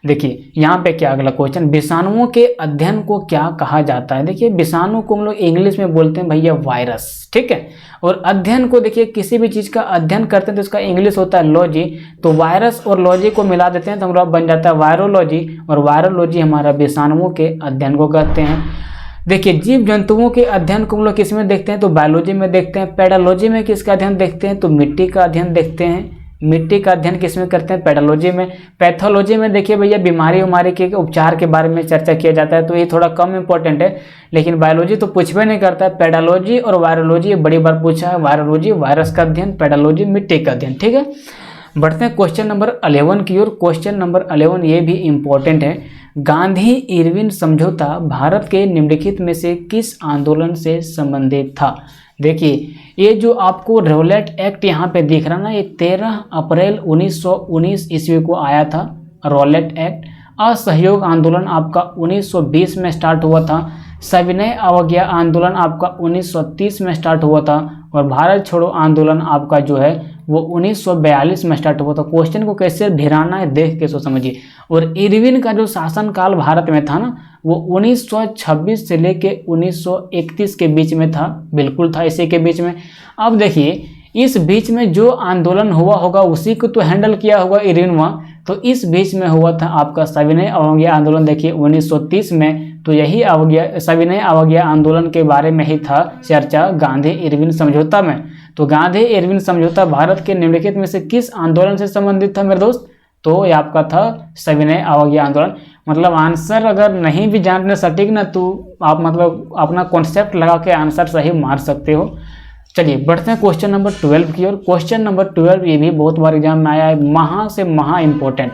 देखिए यहाँ पे क्या अगला क्वेश्चन, विषाणुओं के अध्ययन को क्या कहा जाता है। देखिए विषाणु को हम लोग इंग्लिश में बोलते हैं भैया वायरस। ठीक है, और अध्ययन को देखिए किसी भी चीज का अध्ययन करते हैं तो इसका इंग्लिश होता है लॉजी। तो वायरस और लॉजी को मिला देते हैं तो हमारा बन जाता है वायरोलॉजी, और वायरोलॉजी हमारा विषाणुओं के अध्ययन को कहते हैं। देखिए जीव जंतुओं के अध्ययन को हम लोग किस में देखते हैं तो बायोलॉजी में देखते हैं। पेडोलॉजी में किसका अध्ययन देखते हैं तो मिट्टी का अध्ययन देखते हैं। मिट्टी का अध्ययन किसमें करते हैं पेडोलॉजी में। पैथोलॉजी में देखिए भैया बीमारी उमारी के उपचार के बारे में चर्चा किया जाता है, तो ये थोड़ा कम इंपॉर्टेंट है, लेकिन बायोलॉजी तो पूछबे नहीं करता है। पेडोलॉजी और वायरोलॉजी बड़ी बार पूछा है, वायरोलॉजी वायरस का अध्ययन, पेडोलॉजी मिट्टी का अध्ययन। ठीक है, बढ़ते हैं क्वेश्चन नंबर 11 की ओर। क्वेश्चन नंबर 11 ये भी इंपॉर्टेंट है। गांधी इरविन समझौता भारत के निम्नलिखित में से किस आंदोलन से संबंधित था। देखिए ये जो आपको रौलेट एक्ट यहाँ पे दिख रहा ना, ये 13 अप्रैल 1919 ईस्वी को आया था रौलेट एक्ट। असहयोग आंदोलन आपका 1920 में स्टार्ट हुआ था। सविनय अवज्ञा आंदोलन आपका 1930 में स्टार्ट हुआ था, और भारत छोड़ो आंदोलन आपका जो है वो 1942 में स्टार्ट हुआ था। क्वेश्चन को कैसे भिराना है देख के सो समझिए। और इरविन का जो शासनकाल भारत में था ना वो 1926 से लेके 1931 के बीच में था, बिल्कुल था इसी के बीच में। अब देखिए इस बीच में जो आंदोलन हुआ होगा उसी को तो हैंडल किया होगा इरविन वहाँ, तो इस बीच में हुआ था आपका सविनय अवज्ञा आंदोलन। देखिए 1930 में तो यही सविनय अवज्ञा आंदोलन के बारे में ही था चर्चा गांधी इरविन समझौता में। तो गांधी इरविन समझौता भारत के निम्नलिखित में से किस आंदोलन से संबंधित था मेरे दोस्त, तो ये आपका था सविनय अवज्ञा आंदोलन। मतलब आंसर अगर नहीं भी जानने सटीक ना तो आप मतलब अपना कॉन्सेप्ट लगा के आंसर सही मार सकते हो। चलिए बढ़ते हैं क्वेश्चन नंबर 12 की ओर। क्वेश्चन नंबर 12 ये भी बहुत बार एग्जाम में आया है, महा से महा इंपॉर्टेंट।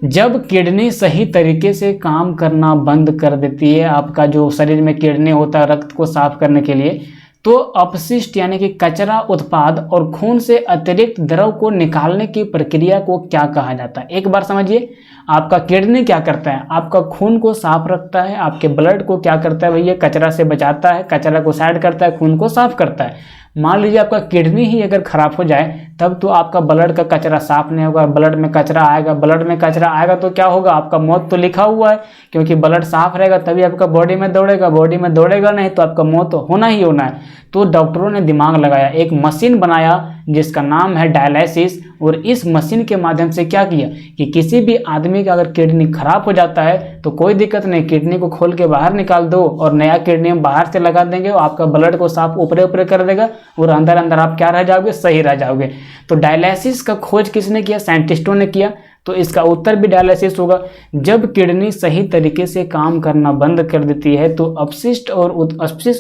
जब किडनी सही तरीके से काम करना बंद कर देती है, आपका जो शरीर में किडनी होता है रक्त को साफ करने के लिए, तो अपशिष्ट यानी कि कचरा उत्पाद और खून से अतिरिक्त द्रव को निकालने की प्रक्रिया को क्या कहा जाता है। एक बार समझिए, आपका किडनी क्या करता है, आपका खून को साफ रखता है, आपके ब्लड को क्या करता है भैया कचरा से बचाता है, कचरा को साइड करता है, खून को साफ करता है। मान लीजिए आपका किडनी ही अगर खराब हो जाए तब तो आपका ब्लड का कचरा साफ नहीं होगा, ब्लड में कचरा आएगा। ब्लड में कचरा आएगा तो क्या होगा, आपका मौत तो लिखा हुआ है, क्योंकि ब्लड साफ रहेगा तभी आपका बॉडी में दौड़ेगा, बॉडी में दौड़ेगा नहीं तो आपका मौत तो होना ही होना है। तो डॉक्टरों ने दिमाग लगाया, एक मशीन बनाया जिसका नाम है डायलिसिस, और इस मशीन के माध्यम से क्या किया कि किसी भी आदमी का अगर किडनी खराब हो जाता है तो कोई दिक्कत नहीं, किडनी को खोल के बाहर निकाल दो और नया किडनी हम बाहर से लगा देंगे, और आपका ब्लड को साफ ऊपरे ऊपरे कर देगा और अंदर अंदर आप क्या रह जाओगे, सही रह जाओगे। तो डायलिसिस का खोज किसने किया, साइंटिस्टों ने किया। तो इसका उत्तर भी डायलिसिस होगा। जब किडनी सही तरीके से काम करना बंद कर देती है तो अपशिष्ट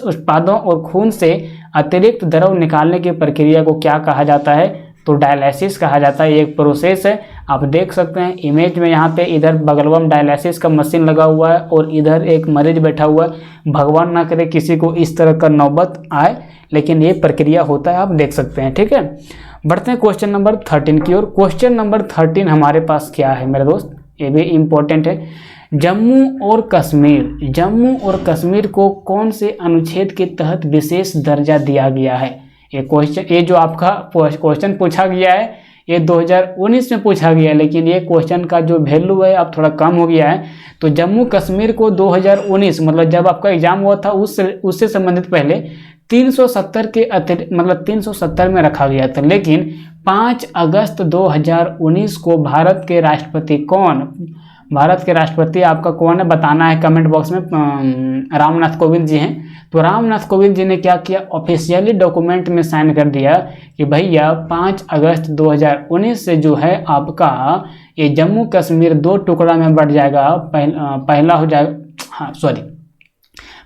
उत्पादों और खून से अतिरिक्त द्रव निकालने की प्रक्रिया को क्या कहा जाता है, तो डायलिसिस कहा जाता है। एक प्रोसेस है, आप देख सकते हैं इमेज में, यहाँ पे इधर बगलवा में डायलिसिस का मशीन लगा हुआ है और इधर एक मरीज बैठा हुआ है। भगवान ना करे किसी को इस तरह का नौबत आए, लेकिन ये प्रक्रिया होता है, आप देख सकते हैं। ठीक है, बढ़ते हैं क्वेश्चन नंबर 13 की ओर। क्वेश्चन नंबर 13 हमारे पास क्या है मेरे दोस्त, ये भी इम्पोर्टेंट है। जम्मू और कश्मीर को कौन से अनुच्छेद के तहत विशेष दर्जा दिया गया है। ये जो आपका क्वेश्चन पूछा गया है ये 2019 में पूछा गया है, लेकिन ये क्वेश्चन का जो वैल्यू है अब थोड़ा कम हो गया है। तो जम्मू कश्मीर को 2019 मतलब जब आपका एग्जाम हुआ था उससे संबंधित पहले 370 के मतलब 370 में रखा गया था, लेकिन 5 अगस्त 2019 को भारत के राष्ट्रपति कौन, भारत के राष्ट्रपति आपका कौन है बताना है कमेंट बॉक्स में। रामनाथ कोविंद जी हैं। तो रामनाथ कोविंद जी ने क्या किया, ऑफिशियली डॉक्यूमेंट में साइन कर दिया कि भैया 5 अगस्त 2019 से जो है आपका ये जम्मू कश्मीर 2 टुकड़ा में बढ़ जाएगा। पहला हो जाएगा, हाँ सॉरी,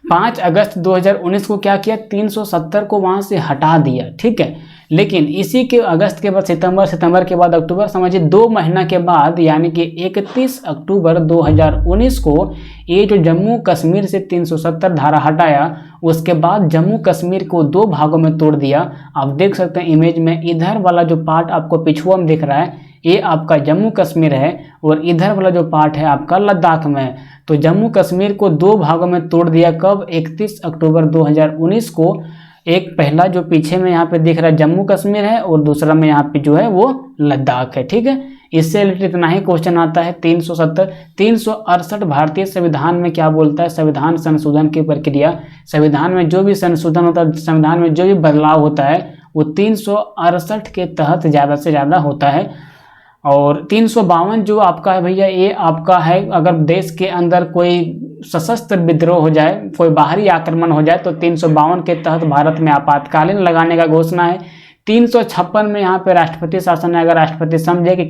5 अगस्त 2019 को क्या किया, 370 को वहाँ से हटा दिया, ठीक है। लेकिन इसी के अगस्त के बाद सितंबर के बाद अक्टूबर, समझिए 2 महीना के बाद यानी कि 31 अक्टूबर 2019 को ये जो जम्मू कश्मीर से 370 धारा हटाया, उसके बाद जम्मू कश्मीर को 2 भागों में तोड़ दिया। आप देख सकते हैं इमेज में, इधर वाला जो पार्ट आपको पिछुआ में दिख रहा है ये आपका जम्मू कश्मीर है और इधर वाला जो पार्ट है आपका लद्दाख में है। तो जम्मू कश्मीर को 2 भागों में तोड़ दिया कब, 31 अक्टूबर 2019 को। एक पहला जो पीछे में यहाँ पे दिख रहा है जम्मू कश्मीर है और दूसरा में यहाँ पे जो है वो लद्दाख है, ठीक है। इससे रिलेटेड इतना ही क्वेश्चन आता है। 368 भारतीय संविधान में क्या बोलता है, संविधान संशोधन की प्रक्रिया। संविधान में जो भी संशोधन होता है, संविधान में जो भी बदलाव होता है वो 368 के तहत ज़्यादा से ज़्यादा होता है। और 352 जो आपका है भैया, ये आपका है अगर देश के अंदर कोई सशस्त्र विद्रोह हो जाए, कोई बाहरी आक्रमण हो जाए तो 352 के तहत भारत में आपातकालीन लगाने का घोषणा है। 356 में यहाँ पे राष्ट्रपति शासन है। अगर राष्ट्रपति समझे कि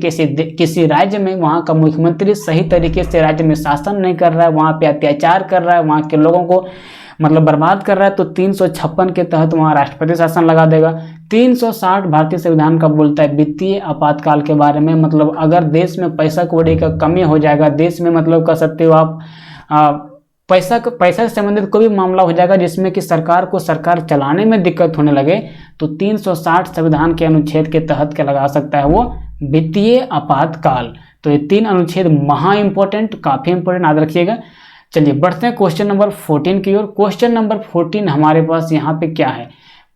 किसी राज्य में वहाँ का मुख्यमंत्री सही तरीके से राज्य में शासन नहीं कर रहा है, वहाँ पे अत्याचार कर रहा है, वहाँ के लोगों को मतलब बर्बाद कर रहा है, तो 356 के तहत वहाँ राष्ट्रपति शासन लगा देगा। 360 भारतीय संविधान का बोलता है वित्तीय आपातकाल के बारे में, मतलब अगर देश में पैसा कौड़ी का कमी हो जाएगा, देश में मतलब कह सकते हो आप पैसा से संबंधित कोई भी मामला हो जाएगा जिसमें कि सरकार को सरकार चलाने में दिक्कत होने लगे, तो 360 संविधान के अनुच्छेद के तहत क्या लगा सकता है वो, वित्तीय आपातकाल। तो ये 3 अनुच्छेद महा इंपॉर्टेंट, काफ़ी इंपॉर्टेंट, याद रखिएगा। चलिए बढ़ते हैं क्वेश्चन नंबर 14 की ओर। क्वेश्चन नंबर 14 हमारे पास यहाँ पे क्या है,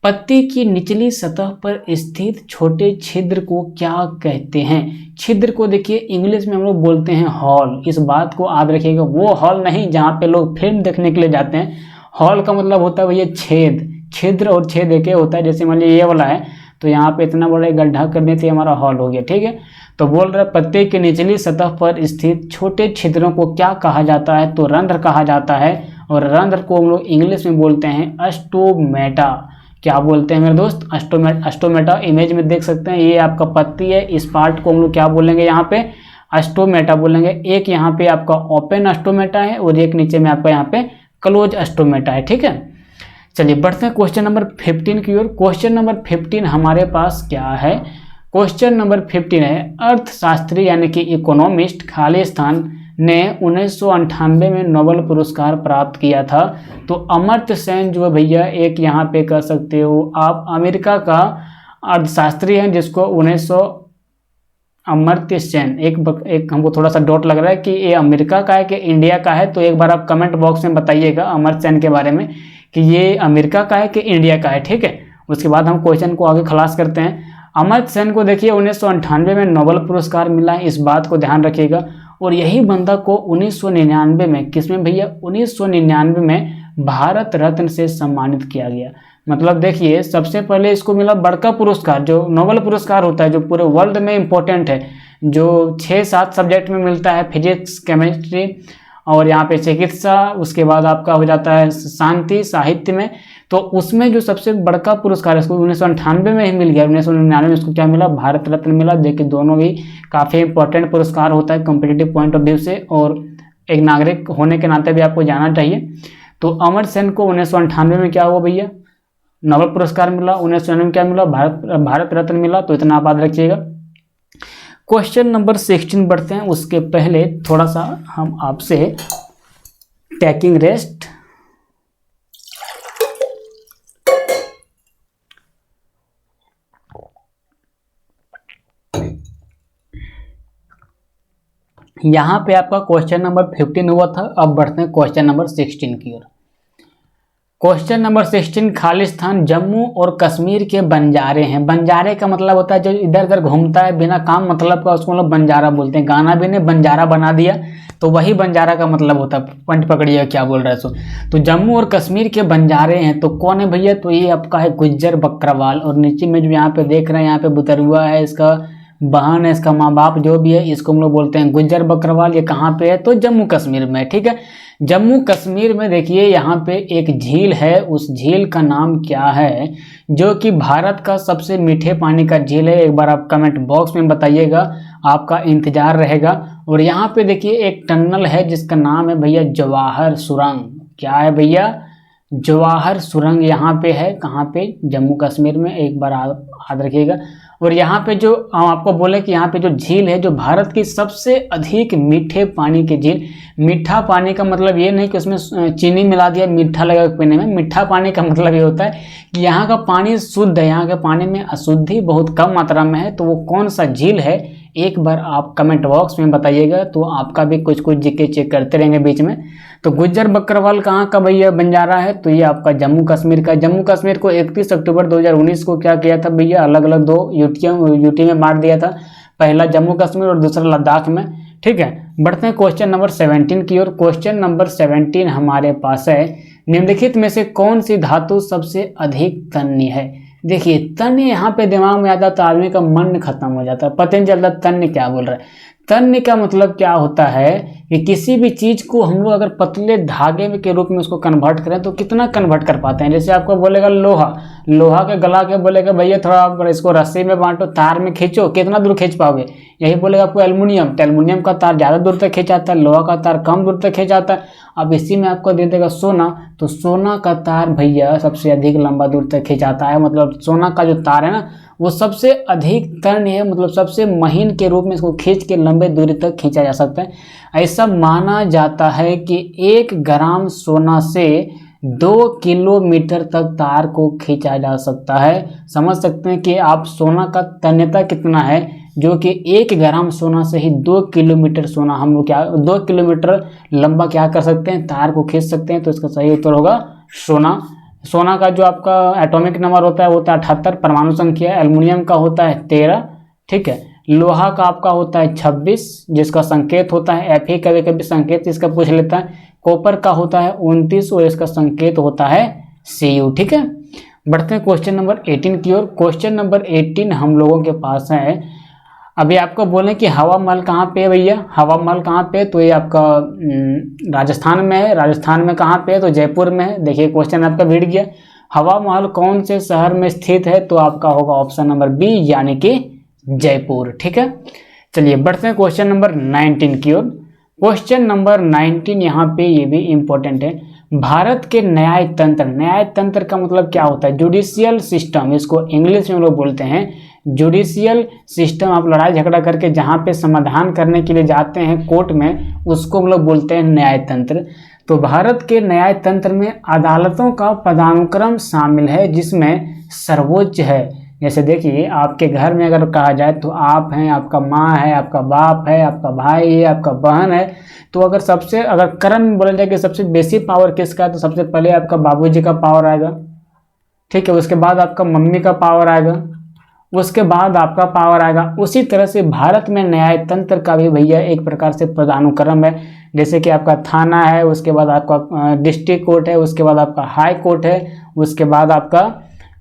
पत्ती की निचली सतह पर स्थित छोटे छिद्र को क्या कहते हैं। छिद्र को देखिए इंग्लिश में हम लोग बोलते हैं हॉल। इस बात को याद रखिएगा, वो हॉल नहीं जहाँ पे लोग फिल्म देखने के लिए जाते हैं। हॉल का मतलब होता है भैया छेद, छिद्र और छेद एक होता है। जैसे मान लीजिए ये वाला है तो यहाँ पे इतना बड़ा गड्ढा कर देते हमारा हॉल हो गया, ठीक है। तो बोल रहा है पत्ते की निचली सतह पर स्थित छोटे छिद्रों को क्या कहा जाता है, तो रंध्र कहा जाता है। और रंध्र को हम लोग इंग्लिश में बोलते हैं अस्टोमेटा। क्या बोलते हैं मेरे दोस्त, अस्टोमेटा। इमेज में देख सकते हैं ये आपका पत्ती है, इस पार्ट को हम लोग क्या बोलेंगे यहाँ पे, अस्टोमेटा बोलेंगे। एक यहाँ पे आपका ओपन अस्टोमेटा है और एक नीचे में आपका यहाँ पे क्लोज अस्टोमेटा है, ठीक है। चलिए बढ़ते हैं क्वेश्चन नंबर 15 की ओर। क्वेश्चन नंबर 15 हमारे पास क्या है, क्वेश्चन नंबर 15 है अर्थशास्त्री यानी कि इकोनॉमिस्ट खालिस्तान ने 1998 में नोबेल पुरस्कार प्राप्त किया था। तो अमर्त्य सेन जो है भैया एक यहाँ पे कह सकते हो आप अमेरिका का अर्थशास्त्री हैं जिसको 1900 अमर्त्य सेन, एक हमको थोड़ा सा डाउट लग रहा है कि ये अमेरिका का है कि इंडिया का है, तो एक बार आप कमेंट बॉक्स में बताइएगा अमर्त्य सेन के बारे में कि ये अमेरिका का है कि इंडिया का है, ठीक है। उसके बाद हम क्वेश्चन को आगे खलास करते हैं। अमर्त्य सेन को देखिए 1998 में नोबेल पुरस्कार मिला है, इस बात को ध्यान रखिएगा। और यही बंदा को 1999 में, किसमें भैया, 1999 में भारत रत्न से सम्मानित किया गया। मतलब देखिए सबसे पहले इसको मिला बड़का पुरस्कार, जो नोबेल पुरस्कार होता है जो पूरे वर्ल्ड में इम्पोर्टेंट है, जो 6-7 सब्जेक्ट में मिलता है, फिजिक्स, केमिस्ट्री और यहाँ पे चिकित्सा, उसके बाद आपका हो जाता है शांति साहित्य में। तो उसमें जो सबसे बड़का पुरस्कार है इसको 1998 में ही मिल गया। 1999 में इसको क्या मिला, भारत रत्न मिला। देखिए दोनों भी काफ़ी इंपॉर्टेंट पुरस्कार होता है कॉम्पिटिटिव पॉइंट ऑफ व्यू से, और एक नागरिक होने के नाते भी आपको जाना चाहिए। तो अमर्त्य सेन को 1998 में क्या हुआ भैया, नोबेल पुरस्कार मिला। 1999 में क्या मिला, भारत रत्न मिला। तो इतना आप याद रखिएगा। क्वेश्चन नंबर 16 बढ़ते हैं, उसके पहले थोड़ा सा हम आपसे टेकिंग रेस्ट। यहाँ पे आपका क्वेश्चन नंबर 15 हुआ था, अब बढ़ते हैं क्वेश्चन नंबर 16 की ओर। क्वेश्चन नंबर 16, खालिस्तान जम्मू और कश्मीर के बंजारे हैं। बंजारे का मतलब होता है जो इधर उधर घूमता है बिना काम मतलब का, उसको लोग बंजारा बोलते हैं। गाना भी ने बंजारा बना दिया तो वही बंजारा का मतलब होता है। पॉइंट पकड़िए क्या बोल रहा है सो। तो जम्मू और कश्मीर के बंजारे हैं तो कौन है भैया, तो ये आपका है गुज्जर बकरवाल। और नीचे में जो यहाँ पे देख रहे हैं यहाँ पे बुतरुआ है, इसका बहन है, इसका माँ बाप जो भी है, इसको हम लोग बोलते हैं गुज्जर बकरवाल। ये कहाँ पे है? तो जम्मू कश्मीर में। ठीक है, जम्मू कश्मीर में देखिए यहाँ पे एक झील है, उस झील का नाम क्या है, जो कि भारत का सबसे मीठे पानी का झील है। एक बार आप कमेंट बॉक्स में बताइएगा, आपका इंतजार रहेगा। और यहाँ पे देखिए एक टनल है जिसका नाम है भैया जवाहर सुरंग। क्या है भैया? जवाहर सुरंग यहाँ पे है। कहाँ पे? जम्मू कश्मीर में। एक बार याद रखिएगा। और यहाँ पे जो हम आपको बोले कि यहाँ पे जो झील है, जो भारत की सबसे अधिक मीठे पानी की झील। मीठा पानी का मतलब ये नहीं कि उसमें चीनी मिला दिया मीठा लगा पीने में। मीठा पानी का मतलब ये होता है कि यहाँ का पानी शुद्ध है, यहाँ के पानी में अशुद्धि बहुत कम मात्रा में है। तो वो कौन सा झील है, एक बार आप कमेंट बॉक्स में बताइएगा, तो आपका भी कुछ कुछ जीके चेक करते रहेंगे बीच में। तो गुज्जर बकरवाल कहाँ का भैया बंजारा है? तो ये आपका जम्मू कश्मीर का। जम्मू कश्मीर को 31 अक्टूबर 2019 को क्या किया था भैया? अलग अलग दो यूटी में बांट दिया था, पहला जम्मू कश्मीर और दूसरा लद्दाख में। ठीक है, बढ़ते हैं क्वेश्चन नंबर 17 की ओर। क्वेश्चन नंबर 17 हमारे पास है, निम्नलिखित में से कौन सी धातु सबसे अधिक तन्य है? देखिए तन्य यहाँ पे दिमाग में आता तो आदमी का मन खत्म हो जाता है, पता नहीं चलता तन्य क्या बोल रहा है। तन्य का मतलब क्या होता है कि किसी भी चीज को हम लोग अगर पतले धागे में के रूप में उसको कन्वर्ट करें तो कितना कन्वर्ट कर पाते हैं। जैसे आपको बोलेगा लोहा, लोहा के गला के बोलेगा भैया थोड़ा आप इसको रस्सी में बांटो, तार में खींचो, कितना दूर खींच पाओगे? यही बोलेगा आपको एल्युमिनियम, तो एल्युमिनियम का तार ज़्यादा दूर तक खींचाता है, लोहा का तार कम दूर तक खींचाता है। अब इसी में आपको दे देगा सोना, तो सोना का तार भैया सबसे अधिक लंबा दूर तक खींचाता है। मतलब सोना का जो तार है ना, वो सबसे अधिक तन्य है, मतलब सबसे महीन के रूप में इसको खींच के लंबे दूरी तक खींचा जा सकता है। ऐसा माना जाता है कि 1 ग्राम सोना से 2 किलोमीटर तक तार को खींचा जा सकता है। समझ सकते हैं कि आप सोना का तन्यता कितना है, जो कि 1 ग्राम सोना से ही 2 किलोमीटर सोना हम लोग क्या 2 किलोमीटर लंबा क्या कर सकते हैं, तार को खींच सकते हैं। तो इसका सही उत्तर होगा सोना। सोना का जो आपका एटॉमिक नंबर होता है वो होता है 78, परमाणु संख्या। एल्युमिनियम का होता है 13। ठीक है, लोहा का आपका होता है 26, जिसका संकेत होता है Fe। कभी कभी संकेत इसका पूछ लेता है। कॉपर का होता है 29 और इसका संकेत होता है Cu। ठीक है, बढ़ते हैं क्वेश्चन नंबर 18 की ओर। क्वेश्चन नंबर 18 हम लोगों के पास है, अभी आपको बोले कि हवा महल कहाँ पे है भैया? हवा महल कहाँ पे? तो ये आपका राजस्थान में है। राजस्थान में कहाँ पे है? तो जयपुर में है। देखिए क्वेश्चन आपका भिड़ गया। हवा महल कौन से शहर में स्थित है? तो आपका होगा ऑप्शन नंबर बी, यानी कि जयपुर। ठीक है, चलिए बढ़ते हैं क्वेश्चन नंबर 19 की ओर। क्वेश्चन नंबर 19 यहाँ पे ये भी इंपॉर्टेंट है। भारत के न्याय तंत्र, न्याय तंत्र का मतलब क्या होता है? जुडिशियल सिस्टम, इसको इंग्लिश में लोग बोलते हैं जुडिशियल सिस्टम। आप लड़ाई झगड़ा करके जहाँ पे समाधान करने के लिए जाते हैं कोर्ट में, उसको हम लोग बोलते हैं न्याय तंत्र। तो भारत के न्याय तंत्र में अदालतों का पदानुक्रम शामिल है, जिसमें सर्वोच्च है। जैसे देखिए आपके घर में अगर कहा जाए तो आप हैं, आपका माँ है, आपका बाप है, आपका भाई है, आपका बहन है। तो अगर कर्म बोला जाए कि सबसे बेसिक पावर किसका है, तो सबसे पहले आपका बाबूजी का पावर आएगा। ठीक है, उसके बाद आपका मम्मी का पावर आएगा, उसके बाद आपका पावर आएगा। उसी तरह से भारत में न्याय तंत्र का भी भैया एक प्रकार से पदानुक्रम है। जैसे कि आपका थाना है, उसके बाद आपका डिस्ट्रिक्ट कोर्ट है, उसके बाद आपका हाई कोर्ट है, उसके बाद आपका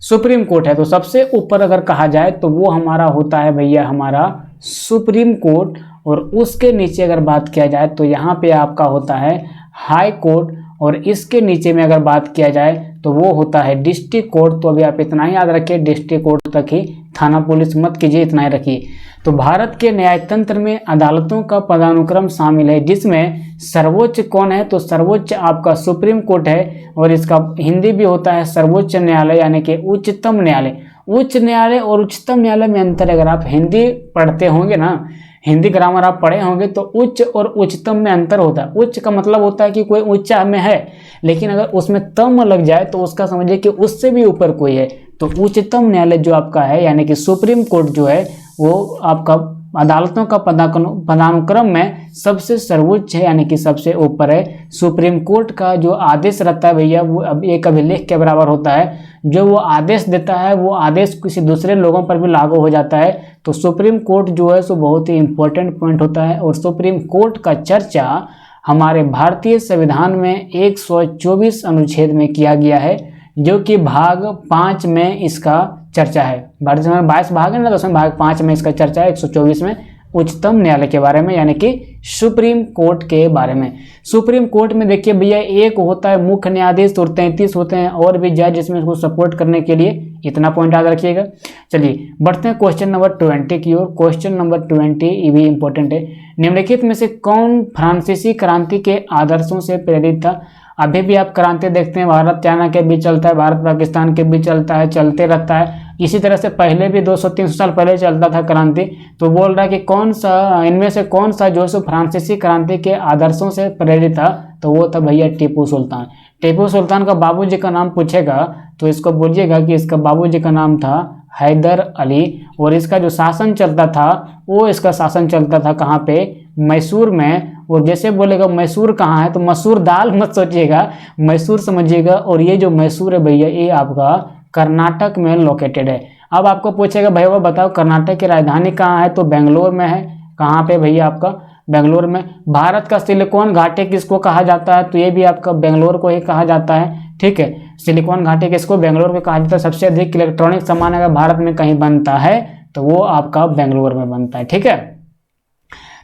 सुप्रीम कोर्ट है। तो सबसे ऊपर अगर कहा जाए तो वो हमारा होता है भैया हमारा सुप्रीम कोर्ट। और उसके नीचे अगर बात किया जाए तो यहाँ पे आपका होता है हाई कोर्ट। और इसके नीचे में अगर बात किया जाए तो वो होता है डिस्ट्रिक्ट कोर्ट। तो अभी आप इतना ही याद रखिए, डिस्ट्रिक्ट कोर्ट तक ही, थाना पुलिस मत कीजिए, इतना ही रखिए। तो भारत के न्यायतंत्र में अदालतों का पदानुक्रम शामिल है, जिसमें सर्वोच्च कौन है? तो सर्वोच्च आपका सुप्रीम कोर्ट है। और इसका हिंदी भी होता है सर्वोच्च न्यायालय, यानी कि उच्चतम न्यायालय। उच्च न्यायालय और उच्चतम न्यायालय में अंतर, अगर आप हिंदी पढ़ते होंगे ना, हिंदी ग्रामर आप पढ़े होंगे, तो उच्च और उच्चतम में अंतर होता है। उच्च का मतलब होता है कि कोई ऊंचा में है, लेकिन अगर उसमें तम लग जाए तो उसका समझिए कि उससे भी ऊपर कोई है। तो उच्चतम न्यायालय जो आपका है, यानी कि सुप्रीम कोर्ट जो है, वो आपका अदालतों का पदानुक्रम में सबसे सर्वोच्च है, यानी कि सबसे ऊपर है। सुप्रीम कोर्ट का जो आदेश रहता है भैया, वो अब एक अभिलेख के बराबर होता है। जो वो आदेश देता है, वो आदेश किसी दूसरे लोगों पर भी लागू हो जाता है। तो सुप्रीम कोर्ट जो है सो बहुत ही इंपॉर्टेंट पॉइंट होता है। और सुप्रीम कोर्ट का चर्चा हमारे भारतीय संविधान में 124 अनुच्छेद में किया गया है, जो कि भाग 5 में इसका चर्चा है। भारतीय संविधान 22 भाग है ना, तो उसमें भाग 5 में इसका चर्चा है, 124 में उच्चतम न्यायालय के बारे में, यानी कि सुप्रीम कोर्ट के बारे में। सुप्रीम कोर्ट में देखिए भैया, एक होता है मुख्य न्यायाधीश और 33 होते हैं और भी जज जिसमें उसको सपोर्ट करने के लिए, इतना पॉइंट याद रखिएगा। चलिए बढ़ते हैं क्वेश्चन नंबर 20 की ओर। क्वेश्चन नंबर 20 ये भी इंपॉर्टेंट है। निम्नलिखित में से कौन फ्रांसीसी क्रांति के आदर्शों से प्रेरित था? अभी भी आप क्रांति देखते हैं, भारत चाइना के बीच चलता है, भारत पाकिस्तान के बीच चलता है, चलते रहता है। इसी तरह से पहले भी 200-300 साल पहले चलता था क्रांति। तो बोल रहा है कि कौन सा इनमें से कौन सा जो सो फ्रांसीसी क्रांति के आदर्शों से प्रेरित था? तो वो था भैया टीपू सुल्तान। टीपू सुल्तान का बाबूजी का नाम पूछेगा तो इसको बोलिएगा कि इसका बाबूजी का नाम था हैदर अली, और इसका जो शासन चलता था वो इसका शासन चलता था कहाँ पे? मैसूर में। और जैसे बोलेगा मैसूर कहाँ है, तो मसूर दाल मत सोचिएगा, मैसूर समझिएगा। और ये जो मैसूर है भैया, ये आपका कर्नाटक में लोकेटेड है। अब आपको पूछेगा भैया बताओ कर्नाटक की राजधानी कहाँ है? तो बेंगलोर में है। कहाँ पे भैया? आपका बेंगलोर में। भारत का सिलिकॉन घाटी किसको कहा जाता है? तो ये भी आपका बेंगलोर को ही कहा जाता है, ठीक है। सिलिकॉन घाटी किसको? बेंगलोर को कहा जाता है। सबसे अधिक इलेक्ट्रॉनिक सामान अगर भारत में कहीं बनता है तो वो आपका बेंगलोर में बनता है, ठीक है।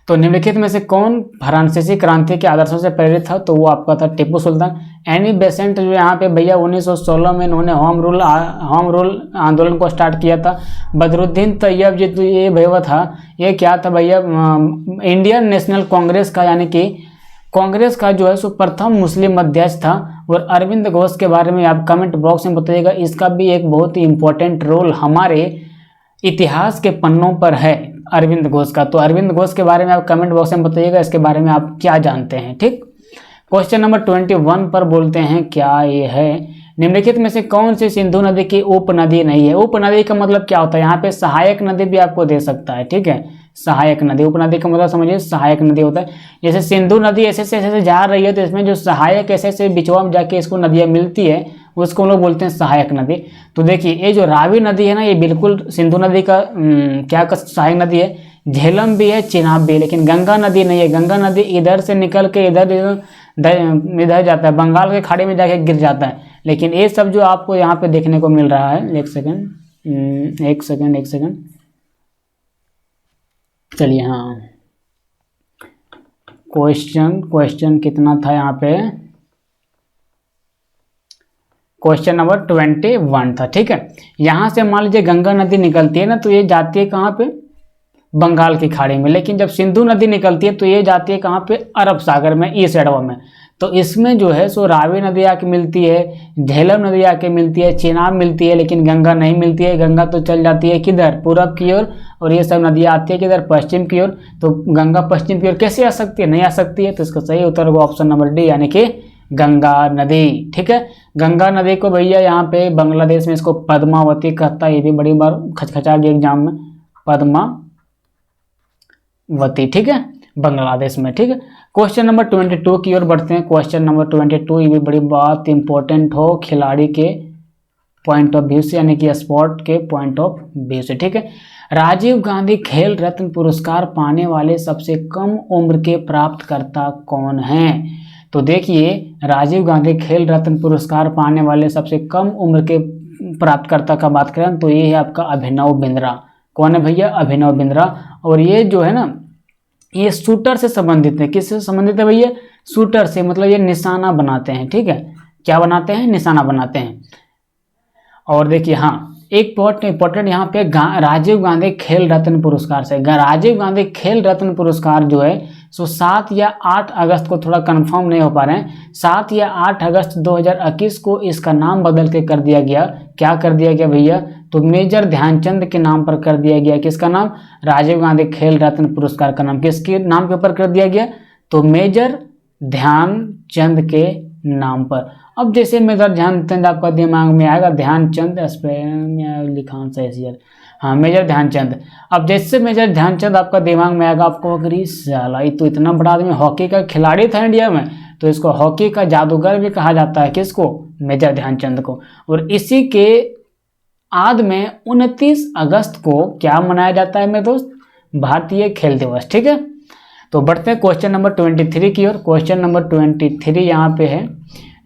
तो निम्नलिखित में से कौन फ्रांसीसी क्रांति के आदर्शों से प्रेरित था? तो वो आपका था टीपू सुल्तान। एनी बेसेंट जो यहाँ पे भैया 1916 में इन्होंने होम रूल आंदोलन को स्टार्ट किया था। बदरुद्दीन तैयब जी तो ये भैया था, ये क्या था भैया? इंडियन नेशनल कांग्रेस का, यानी कि कांग्रेस का जो है सो प्रथम मुस्लिम अध्यक्ष था। और अरविंद घोष के बारे में आप कमेंट बॉक्स में बताइएगा, इसका भी एक बहुत ही इंपॉर्टेंट रोल हमारे इतिहास के पन्नों पर है अरविंद घोष का। तो अरविंद घोष के बारे में आप कमेंट बॉक्स में बताइएगा इसके बारे में आप क्या जानते हैं, ठीक। क्वेश्चन नंबर 21 पर बोलते हैं, क्या ये है? निम्नलिखित में से कौन सी सिंधु नदी की उपनदी नहीं है? उपनदी का मतलब क्या होता है? यहाँ पे सहायक नदी भी आपको दे सकता है, ठीक है। सहायक नदी, उपनदी का मतलब समझिए सहायक नदी होता है। जैसे सिंधु नदी ऐसे से जा रही है तो इसमें जो सहायक ऐसे बिचवा में जाके इसको नदियाँ मिलती है उसको हम लोग बोलते हैं सहायक नदी। तो देखिए ये जो रावी नदी है ना, ये बिल्कुल सिंधु नदी का क्या का सहायक नदी है। झेलम भी है, चिनाब भी है, लेकिन गंगा नदी नहीं है। गंगा नदी इधर से निकल के इधर जाता है, बंगाल के खाड़ी में जाके गिर जाता है। लेकिन ये सब जो आपको यहाँ पे देखने को मिल रहा है, एक सेकंड चलिए, हाँ क्वेश्चन कितना था यहाँ पे? क्वेश्चन नंबर 21 था, ठीक है। यहाँ से मान लीजिए गंगा नदी निकलती है ना, तो ये जाती है कहाँ पे? बंगाल की खाड़ी में। लेकिन जब सिंधु नदी निकलती है तो ये जाती है कहाँ पे? अरब सागर में, ईस्ट एडवा में। तो इसमें जो है सो रावी नदी आके मिलती है, झेलम नदी आके मिलती है, चिनाब मिलती है, लेकिन गंगा नहीं मिलती है। गंगा तो चल जाती है किधर? पूरब की ओर। और ये सब नदियाँ आती है किधर? पश्चिम की ओर। तो गंगा पश्चिम की ओर कैसे आ सकती है? नहीं आ सकती है। तो इसका सही उत्तर होगा ऑप्शन नंबर डी, यानी कि गंगा नदी, ठीक है। गंगा नदी को भैया यहाँ पे बांग्लादेश में इसको पद्मावती कहता है। ये भी बड़ी बार खचखचा गया एग्जाम में, पद्मावती, ठीक है, बांग्लादेश में, ठीक है। क्वेश्चन नंबर 22 की ओर बढ़ते हैं। क्वेश्चन नंबर 22 ये भी बड़ी बात इंपॉर्टेंट हो खिलाड़ी के पॉइंट ऑफ व्यू से, यानी कि स्पोर्ट के पॉइंट ऑफ व्यू से, ठीक है। राजीव गांधी खेल रत्न पुरस्कार पाने वाले सबसे कम उम्र के प्राप्तकर्ता कौन हैं? तो देखिए राजीव गांधी खेल रत्न पुरस्कार पाने वाले सबसे कम उम्र के प्राप्तकर्ता का बात करें तो ये है आपका अभिनव बिंद्रा। कौन है भैया? अभिनव बिंद्रा। और ये जो है ना, ये शूटर से संबंधित है। किससे संबंधित है भैया? शूटर से, मतलब ये निशाना बनाते हैं, ठीक है। क्या बनाते हैं? निशाना बनाते हैं। और देखिए हाँ, एक पॉइंट इंपॉर्टेंट यहाँ पे राजीव गांधी खेल रत्न पुरस्कार से, राजीव गांधी खेल रत्न पुरस्कार जो है सो 7 या 8 अगस्त को, थोड़ा कंफर्म नहीं हो पा रहे हैं, 7 या 8 अगस्त 2021 को इसका नाम बदल के कर दिया गया। क्या कर दिया गया भैया? तो मेजर ध्यानचंद के नाम पर कर दिया गया। किसका नाम? राजीव गांधी खेल रत्न पुरस्कार का नाम किसके नाम के ऊपर कर दिया गया? तो मेजर ध्यानचंद के नाम पर। अब जैसे मेजर ध्यानचंद आपका दिमाग में आएगा, ध्यानचंद लिखान से यार, हाँ मेजर ध्यानचंद। अब जैसे मेजर ध्यानचंद आपका दिमाग में आएगा, आपको अगर साला ये तो इतना बड़ा आदमी हॉकी का खिलाड़ी था इंडिया में, तो इसको हॉकी का जादूगर भी कहा जाता है। किसको? मेजर ध्यानचंद को। और इसी के आद में 29 अगस्त को क्या मनाया जाता है मेरे दोस्त? भारतीय खेल दिवस, ठीक है। तो बढ़ते हैं क्वेश्चन नंबर 23 की ओर। क्वेश्चन नंबर 23 यहाँ पे है,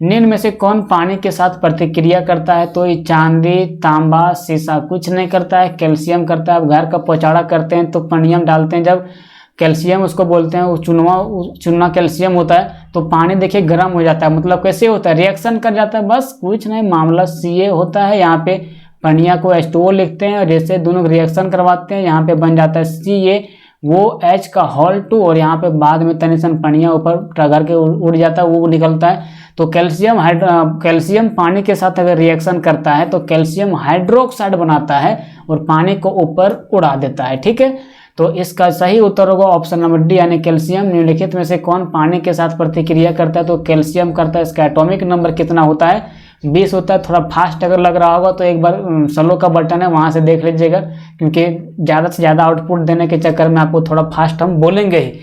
निम्न में से कौन पानी के साथ प्रतिक्रिया करता है? तो ये चांदी, तांबा, शीशा कुछ नहीं करता है, कैल्शियम करता है। अब घर का पोचाड़ा करते हैं तो पनियम डालते हैं, जब कैल्शियम उसको बोलते हैं, वो चुनवा कैल्शियम होता है, तो पानी देखिए गर्म हो जाता है, मतलब कैसे होता है, रिएक्शन कर जाता है, बस कुछ नहीं, मामला सीए होता है। यहाँ पे पनिया को H2O लिखते हैं और जैसे दोनों रिएक्शन करवाते हैं, यहाँ पे बन जाता है Ca, वो H का होल 2, और यहाँ पे बाद में तनिसन पनिया ऊपर टगर के उड़ जाता है, वो निकलता है। तो कैल्शियम पानी के साथ अगर रिएक्शन करता है तो कैल्शियम हाइड्रोक्साइड बनाता है और पानी को ऊपर उड़ा देता है, ठीक है। तो इसका सही उत्तर होगा ऑप्शन नंबर डी, यानी कैल्शियम। निम्नलिखित में से कौन पानी के साथ प्रतिक्रिया करता है? तो कैल्शियम करता है। इसका एटॉमिक नंबर कितना होता है? 20 होता है। थोड़ा फास्ट अगर लग रहा होगा तो एक बार स्लो का बटन है वहां से देख लीजिएगा, क्योंकि ज़्यादा से ज़्यादा आउटपुट देने के चक्कर में आपको थोड़ा फास्ट हम बोलेंगे ही,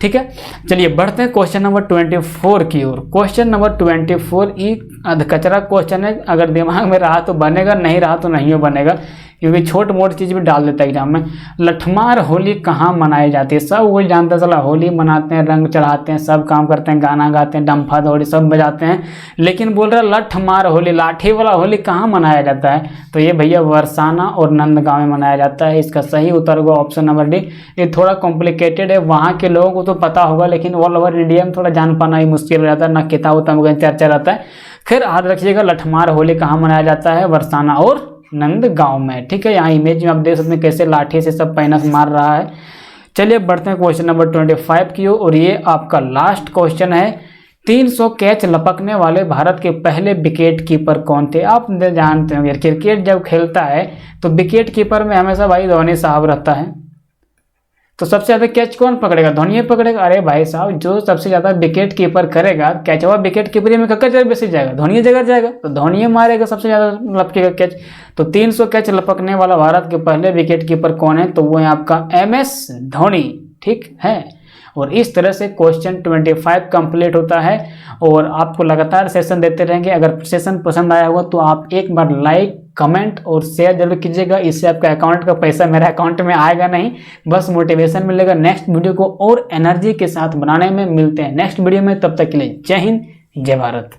ठीक है। चलिए बढ़ते हैं क्वेश्चन नंबर 24 की ओर। क्वेश्चन नंबर 24 ई अधकचरा क्वेश्चन है, अगर दिमाग में रहा तो बनेगा, नहीं रहा तो नहीं बनेगा, क्योंकि छोट मोट चीज़ भी डाल देता है एग्जाम में। लठमार होली कहाँ मनाई जाती है? सब वही जानता चला, होली मनाते हैं, रंग चढ़ाते हैं, सब काम करते हैं, गाना गाते हैं, डम्फा दौड़ी सब बजाते हैं, लेकिन बोल रहा लठमार होली, लाठी वाला होली कहाँ मनाया जाता है? तो ये भैया बरसाना और नंदगांव में मनाया जाता है। इसका सही उत्तर होगा ऑप्शन नंबर डी। ये थोड़ा कॉम्प्लिकेटेड है, वहाँ के लोगों को तो पता होगा, लेकिन ऑल ओवर इंडिया में थोड़ा जान पाना ही मुश्किल हो जाता है, ना किताब उताब में चर्चा रहता है। फिर याद रखिएगा, लठमार होली कहाँ मनाया जाता है? बरसाना और नंदगांव में, ठीक है। यहाँ इमेज में आप देख सकते हैं कैसे लाठी से सब पैनस मार रहा है। चलिए बढ़ते हैं क्वेश्चन नंबर 25 की ओर, और ये आपका लास्ट क्वेश्चन है। 300 कैच लपकने वाले भारत के पहले विकेट कीपर कौन थे? आप जानते होंगे क्रिकेट जब खेलता है तो विकेट कीपर में हमेशा भाई धोनी साहब रहता है, तो सबसे ज्यादा कैच कौन पकड़ेगा? धोनी पकड़ेगा। अरे भाई साहब, जो सबसे ज्यादा विकेट कीपर करेगा, कैचवा विकेट कीपर में कक्का जगह बेसिस जाएगा, धोनी जगह जाएगा, तो धोनी मारेगा, सबसे ज्यादा लपकेगा कैच। तो 300 कैच लपकने वाला भारत के पहले विकेट कीपर कौन है? तो वो है आपका MS धोनी, ठीक है। और इस तरह से क्वेश्चन 25 कंप्लीट होता है, और आपको लगातार सेशन देते रहेंगे। अगर सेशन पसंद आया होगा तो आप एक बार लाइक, कमेंट और शेयर जरूर कीजिएगा। इससे आपका अकाउंट का पैसा मेरे अकाउंट में आएगा नहीं, बस मोटिवेशन मिलेगा नेक्स्ट वीडियो को और एनर्जी के साथ बनाने में। मिलते हैं नेक्स्ट वीडियो में, तब तक के लिए जय हिंद, जय भारत।